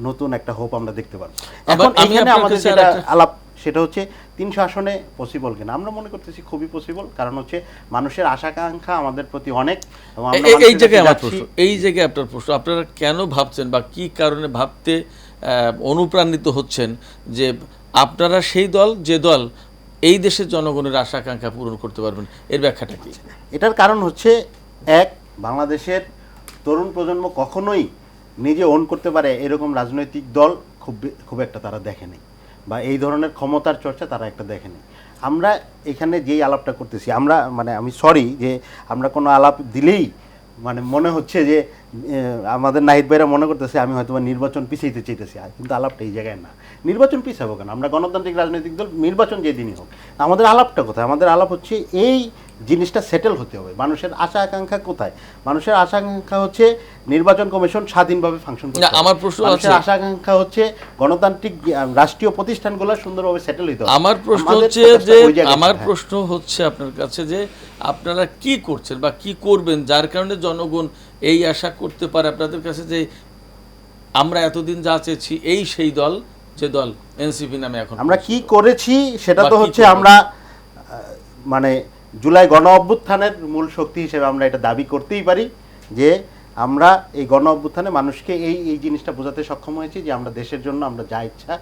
নতুন একটা হোপ আমরা দেখতে পারবো। এখন আমি এখানে আপনার আমাদের কাছে যেটা আরেকটা- আলাপ সেটা হচ্ছে 300 আসনে পসিবল কিনা। আমরা মনে করতেছি খুবই পসিবল, কারণ হচ্ছে মানুষের আশা-আকাঙ্ক্ষা আমাদের প্রতি অনেক, এবং আমরা এই মানুষের জায়গায় কাছে আমার যাচ্ছি। প্রশ্ন, এই জায়গায় আপনার প্রশ্ন, আপনারা কেন ভাবছেন বা কি কারণে ভাবতে অনুপ্রাণিত হচ্ছেন যে আপনারা সেই দল যে দল এই দেশের জনগণের আশা আকাঙ্ক্ষা পূরণ করতে পারবেন, এর ব্যাখ্যাটা কি? এটার কারণ হচ্ছে বাংলাদেশের তরুণ প্রজন্ম কখনোই নিজে ওন করতে পারে এরকম রাজনৈতিক দল খুব একটা তারা দেখেনি, বা এই ধরনের ক্ষমতার চর্চা তারা একটা দেখেনি। আমরা এখানে যেই আলাপটা করতেছি, আমি সরি যে আমরা কোনো আলাপ দিলেই মনে হচ্ছে যে আমাদের নাহিদ ভাইরা মনে করতেছে আমি হয়তো নির্বাচন পিছাইতে চাইতেছি, কিন্তু আলাপটা এই জায়গায় না। নির্বাচন পিছাবো কেন? আমরা গণতান্ত্রিক রাজনৈতিক দল, নির্বাচন যেদিনই হোক, আমাদের আলাপটা কোথায়? আমাদের আলাপ হচ্ছে এই জিনিসটা সেটেল হতে হবে। মানুষের আশা আকাঙ্ক্ষা কোথায়? মানুষের আশা আকাঙ্ক্ষা হচ্ছে নির্বাচন কমিশন স্বাধীনভাবে ফাংশন করতে হবে। আমার প্রশ্ন মানুষের আছে, আশা আকাঙ্ক্ষা হচ্ছে গণতান্ত্রিক রাষ্ট্রীয় প্রতিষ্ঠানগুলো সুন্দরভাবে সেটেল হতে হবে। আমার প্রশ্ন আমাদের হচ্ছে focus টা যে ওই জায়গায়। আমার হ্যাঁ। প্রশ্ন হচ্ছে আপনার কাছে যে আপনারা কি করছেন বা কি করবেন যার কারণে জনগণ এই আশা করতে পারে আপনাদের কাছে যে আমরা এতদিন যা চেয়েছি এই সেই দল যে দল এনসিপি নামে এখন আমরা কি করেছি সেটা বা তো কি হচ্ছে করবেন? আমরা জুলাই গণ অভ্যুত্থানের মূল শক্তি হিসেবে আমরা এটা দাবি করতেই পারি যে আমরা এই গণ অভ্যুত্থানে মানুষকে এই জিনিসটা বোঝাতে সক্ষম হয়েছি যে আমরা দেশের জন্য আমরা যা ইচ্ছা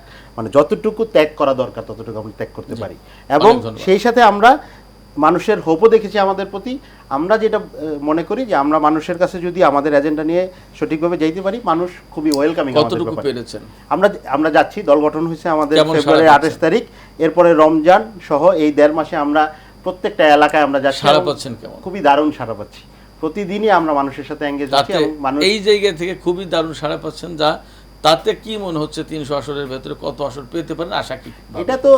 যতটুকু ত্যাগ করা দরকার ততটুকু আমরা ত্যাগ করতে পারি, এবং অনেক ধন্যবাদ। সেই সাথে আমরা মানুষের হোপও দেখেছি আমাদের প্রতি। আমরা যেটা মনে করি যে আমরা মানুষের কাছে যদি আমাদের এজেন্ডা নিয়ে সঠিকভাবে যাইতে পারি, মানুষ খুবই ওয়েলকামিং। কতটুকু পেরেছেন? আমরা যাচ্ছি, দল গঠন হয়েছে আমাদের কেমন সাড়া ফেব্রুয়ারি পাচ্ছেন? 28 তারিখ, এরপরে রমজান সহ এই 1.5 মাসে আমরা প্রত্যেকটা এলাকায় আমরা যাচ্ছি। সাড়া এবং পাচ্ছেন কেমন? খুবই দারুণ সাড়া পাচ্ছি। প্রতিদিনই আমরা মানুষের সাথে এঙ্গেজ হচ্ছি, তাতে এবং মানুষ এই জায়গা থেকে খুবই দারুণ সাড়া পাচ্ছেন, তাতে কি মনে হচ্ছে 300 আসনের ভেতরে কত আসন পেতে পারেন, আশা কি? এটা তো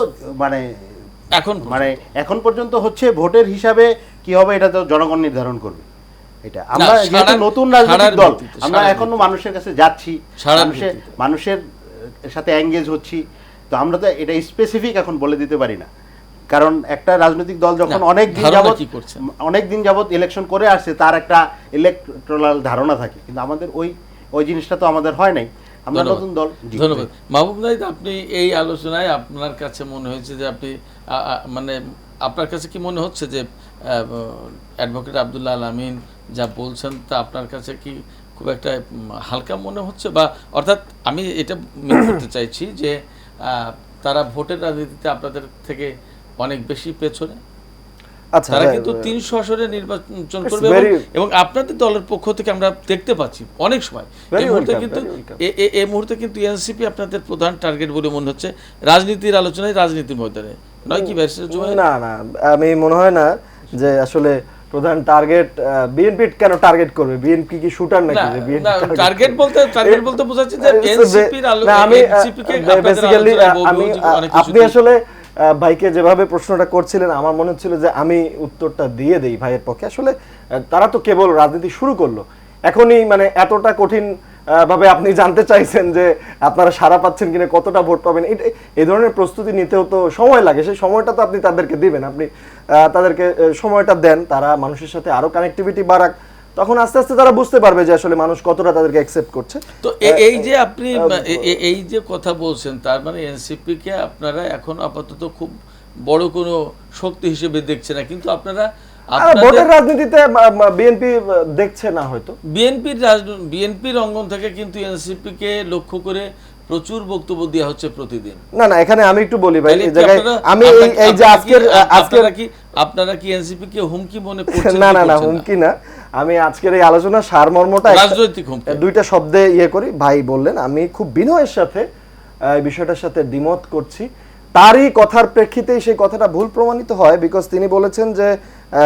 এখন এখন পর্যন্ত হচ্ছে ভোটের হিসাবে কি হবে এটা তো জনগণ নির্ধারণ করবে। এটা আমরা যেহেতু সাড়ার- নতুন রাজনৈতিক সাড়ার দল, ভিত্তিতে, আমরা সাড়ার এখনো ভিত্তিতে। মানুষের কাছে যাচ্ছি, সাড়ার মানুষের ভিত্তিতে। মানুষের সাথে এঙ্গেজ হচ্ছি। তো আমরা তো এটা স্পেসিফিক এখন বলে দিতে পারি না, কারণ একটা রাজনৈতিক দল যখন না, অনেক ধারণা কি করছেন? দিন যাবত ইলেকশন করে আসছে, তার একটা ইলেকট্রাল ধারণা থাকে, কিন্তু আমাদের ওই জিনিসটা তো আমাদের হয় নাই। আমরা ধন্যবাদ। নতুন দল। জি। ধন্যবাদ মাহবুব নাহিদ, আপনি এই আলোচনায় আপনার কাছে মনে হয়েছে যে আপনি আপনার কাছে কি মনে হচ্ছে যে অ্যাডভোকেট আব্দুল্লাহ আল আমিন যা বলছেন তা আপনার কাছে কি খুব একটা হালকা মনে হচ্ছে, বা অর্থাৎ আমি এটা মেনে করতে চাইছি যে তারা ভোটের রাজনীতিতে আপনাদের থেকে অনেক বেশি পেছনে? আচ্ছা, তারা কিন্তু 300 আসনে নির্বাচন করবে, এবং আপনাদের দলের পক্ষ থেকে আমরা দেখতে পাচ্ছি অনেক সময় এই মুহূর্তে কিন্তু এই মুহূর্তে কিন্তু এনসিপি আপনাদের প্রধান টার্গেট বলে মনে হচ্ছে রাজনীতির আলোচনায়, রাজনীতির ময়দানে, নয় কি ব্যারিস্টার জুবায়ের? না, আমি মনে হয় না যে আসলে প্রধান টার্গেট বিএনপি কেন টার্গেট করবে? বিএনপি কি শুটার নাকি যে বিএনপি টার্গেট বলতে বোঝাচ্ছে যে এনসিপির এনসিপিকে বেসিক্যালি আপনি আসলে ভাইকে যেভাবে প্রশ্নটা করছিলেন আমার মনে হচ্ছিল যে আমি উত্তরটা দিয়ে দেই ভাইয়ের পক্ষে। আসলে তারা তো কেবল রাজনীতি শুরু করলো, এখনই এতটা কঠিন ভাবে আপনি জানতে চাইছেন যে আপনারা সাড়া পাচ্ছেন কিনা, কতটা ভোট পাবেন, এই ধরনের প্রস্তুতি নিতেও তো সময় লাগে। সেই সময়টা তো আপনি তাদেরকে দিবেন, আপনি তাদেরকে সময়টা দেন, তারা মানুষের সাথে আরো কানেক্টিভিটি বাড়াক, তখন আস্তে আস্তে তারা বুঝতে পারবে যে আসলে মানুষ কতটা তাদেরকে অ্যাকসেপ্ট করছে। তো এই যে আপনি এই যে কথা বলছেন, তার মানে এনসিপি কে আপনারা এখন আপাতত খুব বড় কোনো শক্তি হিসেবে দেখছেন না, কিন্তু আপনারা ভোটের রাজনীতিতে বিএনপি দেখছে না হয়তো। বিএনপির অঙ্গন থেকে কিন্তু এনসিপি কে লক্ষ্য করে প্রচুর বক্তব্য দেওয়া হচ্ছে প্রতিদিন। না, এখানে আমি একটু বলি ভাই, এই জায়গায় আমি এই যে আপনারা কি এনসিপি কে হুমকি মনে করছেন? না, হুমকি না, আমি আজকের এই আলোচনার সারমর্মটা রাজনৈতিক হুমকি, দুইটা শব্দে করি। ভাই বললেন, আমি খুব বিনয়ের সাথে এই বিষয়টার সাথে দ্বিমত করছি। তারই কথার প্রেক্ষিতেই সেই কথাটা ভুল প্রমাণিত হয়, বিকজ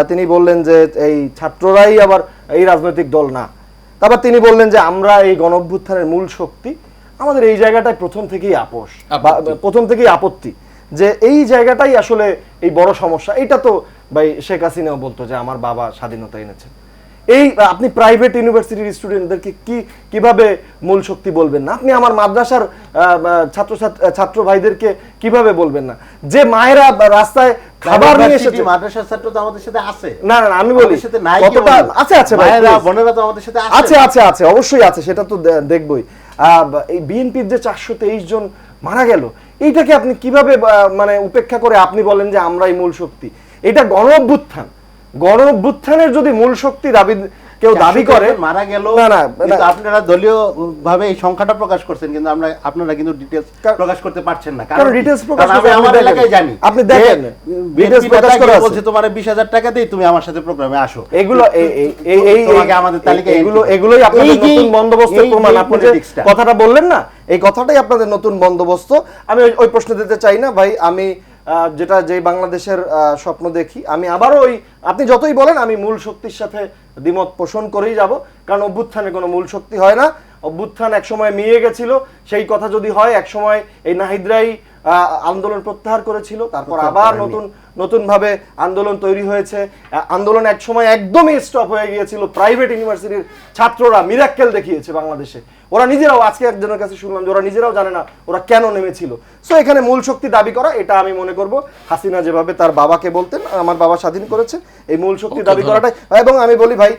তিনি বললেন যে এই ছাত্ররাই আবার এই রাজনৈতিক দল না। তারপর তিনি বললেন যে আমরা এই গণঅভ্যুত্থানের মূল শক্তি। আমাদের এই জায়গাটায় প্রথম থেকেই আপত্তি যে এই জায়গাটাই আসলে এই বড় সমস্যা। এইটা তো ভাই শেখ হাসিনাও বলতো যে আমার বাবা স্বাধীনতা এনেছেন, এই আপনি প্রাইভেট ইউনিভার্সিটির স্টুডেন্টদেরকে কিভাবে মূল শক্তি বলবেন না? আপনি আমার মাদ্রাসার ছাত্র ভাইদেরকে কিভাবে বলবেন না? যে মায়েরা রাস্তায় খাবার নিয়ে এসেছে, মাদ্রাসার ছাত্র তো আমাদের সাথে আছে। না না আমি বলি আমাদের সাথে নাই কতটা কেউ নেই। আছে ভাই, মায়েরা please। বোনেরা তো আমাদের সাথে আছে অবশ্যই আছে, সেটা তো দেখবই। এই বিএনপির যে 423 জন মারা গেল, এইটাকে আপনি কিভাবে মানে উপেক্ষা করে আপনি বলেন যে আমরাই মূল শক্তি? এটা গণ অভ্যুত্থানের যদি মূল শক্তি কেউ দাবি করে মারা গেল, না কিন্তু আপনারা দলীয় ভাবে এই সংখ্যাটা প্রকাশ করছেন, কিন্তু আপনারা কিন্তু ডিটেইলস প্রকাশ করতে পারছেন না। কারণ ডিটেইলস প্রকাশ আমি আমার এলাকায় জানি, আপনি দেখেন ডিটেইলস প্রকাশ করা আছে, বলছে তোমারে 20,000 টাকা দেই, তুমি আমার সাথে প্রোগ্রামে আসো। এগুলো তোমাকে আমাদের তালিকায় এগুলোই আপনাদের নতুন বন্দোবস্তের প্রমাণ। আপনি যে কথাটা বললেন না, এই কথাটাই আপনাদের নতুন বন্দোবস্ত। আমি ওই প্রশ্ন দিতে চাই না ভাই। আমি যে বাংলাদেশের স্বপ্ন দেখি, আমি আবারও আপনি যতই বলেন আমি মূল শক্তির সাথে দ্বিমত পোষণ করেই যাব। কারণ অভ্যুত্থানে কোনো মূল শক্তি হয় না। অভ্যুত্থান একসময় মিয়ে গেছিল, সেই কথা যদি হয়, একসময় এই নাহিদরাই আন্দোলন প্রত্যাহার করেছিল, তারপর আবার নতুন ভাবে আন্দোলন তৈরি হয়েছে। আন্দোলন একসময় একদমই স্টপ হয়ে গিয়েছিল। প্রাইভেট ইউনিভার্সিটির ছাত্ররা মিরাক্কেল দেখিয়েছে বাংলাদেশে। ওরা নিজেরাও, আজকে একজনের কাছে শুনলাম যে ওরা নিজেরাও জানে না ওরা কেন নেমেছিল। সো এখানে মূল শক্তি দাবি করা, এটা আমি মনে করব হাসিনা যেভাবে তার বাবাকে বলতেন আমার বাবা স্বাধীন করেছে, এই মূল শক্তি দাবি করাটাই। এবং আমি বলি ভাই,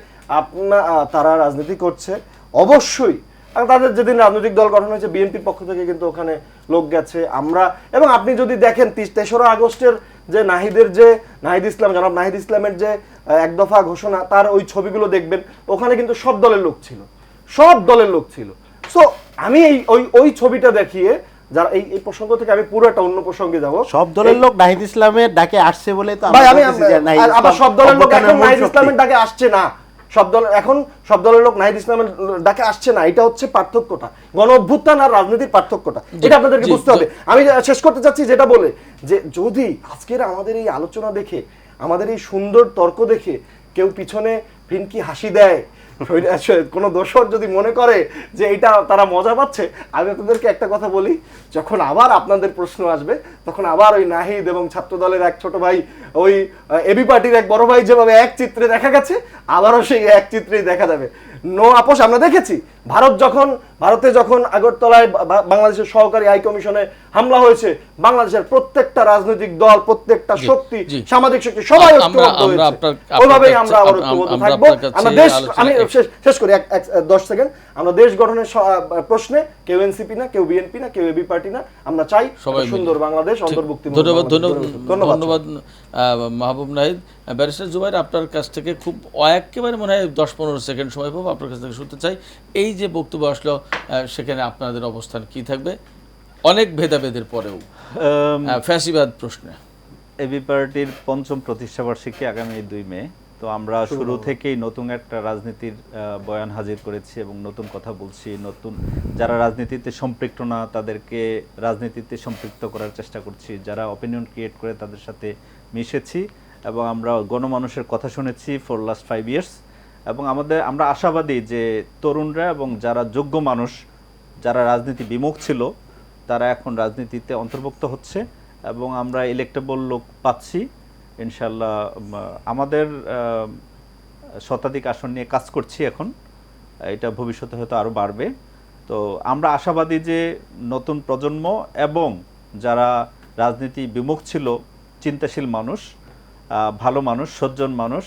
তারা রাজনীতি করছে অবশ্যই, তাদের যেদিন রাজনৈতিক দল গঠন হয়েছে বিএনপির পক্ষ থেকে কিন্তু ওখানে লোক গেছে। এবং আপনি যদি দেখেন 23 আগস্টের যে নাহিদ ইসলাম, জনাব নাহিদ ইসলামের যে এক দফা ঘোষণা, তার ওই ছবিগুলো দেখবেন, ওখানে কিন্তু সব দলের লোক ছিল। সো আমি ওই ছবিটা দেখিয়ে, যারা এই প্রসঙ্গ থেকে আমি পুরো একটা অন্য প্রসঙ্গে যাব, সব দলের লোক নাহিদ ইসলামের ডাকে আসছে বলে তো ভাই আমি আবার সব দলের লোক এখন নাহিদ ইসলামের ডাকে আসছে না, সব দলের লোক নাহিদ ইসলামের ডাকে আসছে না। এটা হচ্ছে পার্থক্যটা, গণ অভ্যুত্থান আর রাজনীতির পার্থক্যটা, এটা আপনাদেরকে বুঝতে হবে। আমি শেষ করতে চাচ্ছি যেটা বলে, যে যদি আজকের আমাদের এই আলোচনা দেখে, আমাদের এই সুন্দর তর্ক দেখে কেউ পিছনে ফিনকি হাসি দেয়, কোনো দোষর যদি মনে করে যে এটা তারা মজা পাচ্ছে, আমি আপনাদেরকে একটা কথা বলি, যখন আবার আপনাদের প্রশ্ন আসবে, তখন আবার ওই নাহিদ এবং ছাত্র দলের এক ছোট ভাই, ওই এবি পার্টির এক বড় ভাই যেভাবে এক চিত্রে দেখা গেছে, আবারও সেই এক চিত্রেই দেখা যাবে। নো আপোষ। আমরা দেখেছি ভারতে যখন আগরতলায় বাংলাদেশের সহকারী হাই কমিশনে হামলা হয়েছে, বাংলাদেশের প্রত্যেকটা রাজনৈতিক দল, প্রত্যেকটা শক্তি, সামাজিক শক্তি, সবাই ঐক্যবদ্ধ হয়েছে। ওইভাবেই আমরা আবার ঐক্যবদ্ধ থাকবো। আমরা দেশ, আমি শেষ করি 10 সেকেন্ড, আমরা দেশ গঠনের প্রশ্নে কেউ এনসিপি না, কেউ বিএনপি না, কেউ এবি পার্টি না, আমরা চাই সুন্দর বাংলাদেশ, অন্তর্ভুক্তি। ধন্যবাদ মাহবুব নাহিদ। ব্যারিস্টার জুবাইর, আপনার কাছ থেকে খুব একেবারে মনে হয় 10-15 সেকেন্ড সময় পাবো, আপনার কাছ থেকে শুনতে চাই, এই যে বক্তব্য আসলো, সেখানে আপনাদের অবস্থান কি থাকবে অনেক ভেদাভেদের পরেও ফ্যাসিবাদ প্রশ্নে? এবি পার্টির 5ম প্রতিষ্ঠাবার্ষিকী আগামী 2 মে। তো আমরা শুরু থেকেই নতুন একটা রাজনীতির বয়ান হাজির করেছি এবং নতুন কথা বলছি। নতুন যারা রাজনীতিতে সম্পৃক্ত না, তাদেরকে রাজনীতিতে সম্পৃক্ত করার চেষ্টা করছি। যারা অপিনিয়ন ক্রিয়েট করে, তাদের সাথে মিশেছি এবং আমরা গণমানুষের কথা শুনেছি ফর লাস্ট 5 ইয়ার্স। এবং আমরা আশাবাদী যে তরুণরা এবং যারা যোগ্য মানুষ, যারা রাজনীতি বিমুখ ছিল, তারা এখন রাজনীতিতে অন্তর্ভুক্ত হচ্ছে এবং আমরা ইলেক্টেবল লোক পাচ্ছি ইনশাল্লাহ। আমাদের শতাধিক আসন নিয়ে কাজ করছি এখন, এটা ভবিষ্যতে হয়তো আরও বাড়বে। তো আমরা আশাবাদী যে নতুন প্রজন্ম এবং যারা রাজনীতি বিমুখ ছিল, চিন্তাশীল মানুষ, ভালো মানুষ, সজ্জন মানুষ,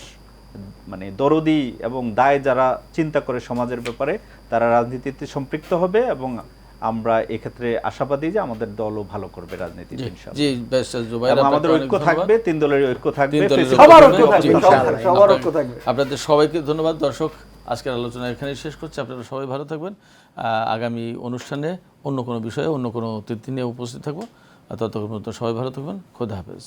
মানে দরদি এবং দায় যারা চিন্তা করে সমাজের ব্যাপারে, তারা রাজনীতিতে সম্পৃক্ত হবে এবং আমরা এক্ষেত্রে আশাবাদী যে আমাদের দলও ভালো করবে রাজনীতি ইনশাআল্লাহ। জি, ব্যারিস্টার জুবাইর, আমাদের ঐক্য থাকবে, 3 দলের ঐক্য থাকবে, সবার ঐক্য থাকবে। আপনাদের সবাইকে ধন্যবাদ। দর্শক, আজকের আলোচনা এখানেই শেষ করছি। আপনারা সবাই ভালো থাকবেন। আগামী অনুষ্ঠানে অন্য কোনো বিষয়ে, অন্য কোনো অতিথি নিয়ে উপস্থিত থাকবো। ততক্ষণ পর্যন্ত সবাই ভালো থাকবেন। খোদা হাফেজ।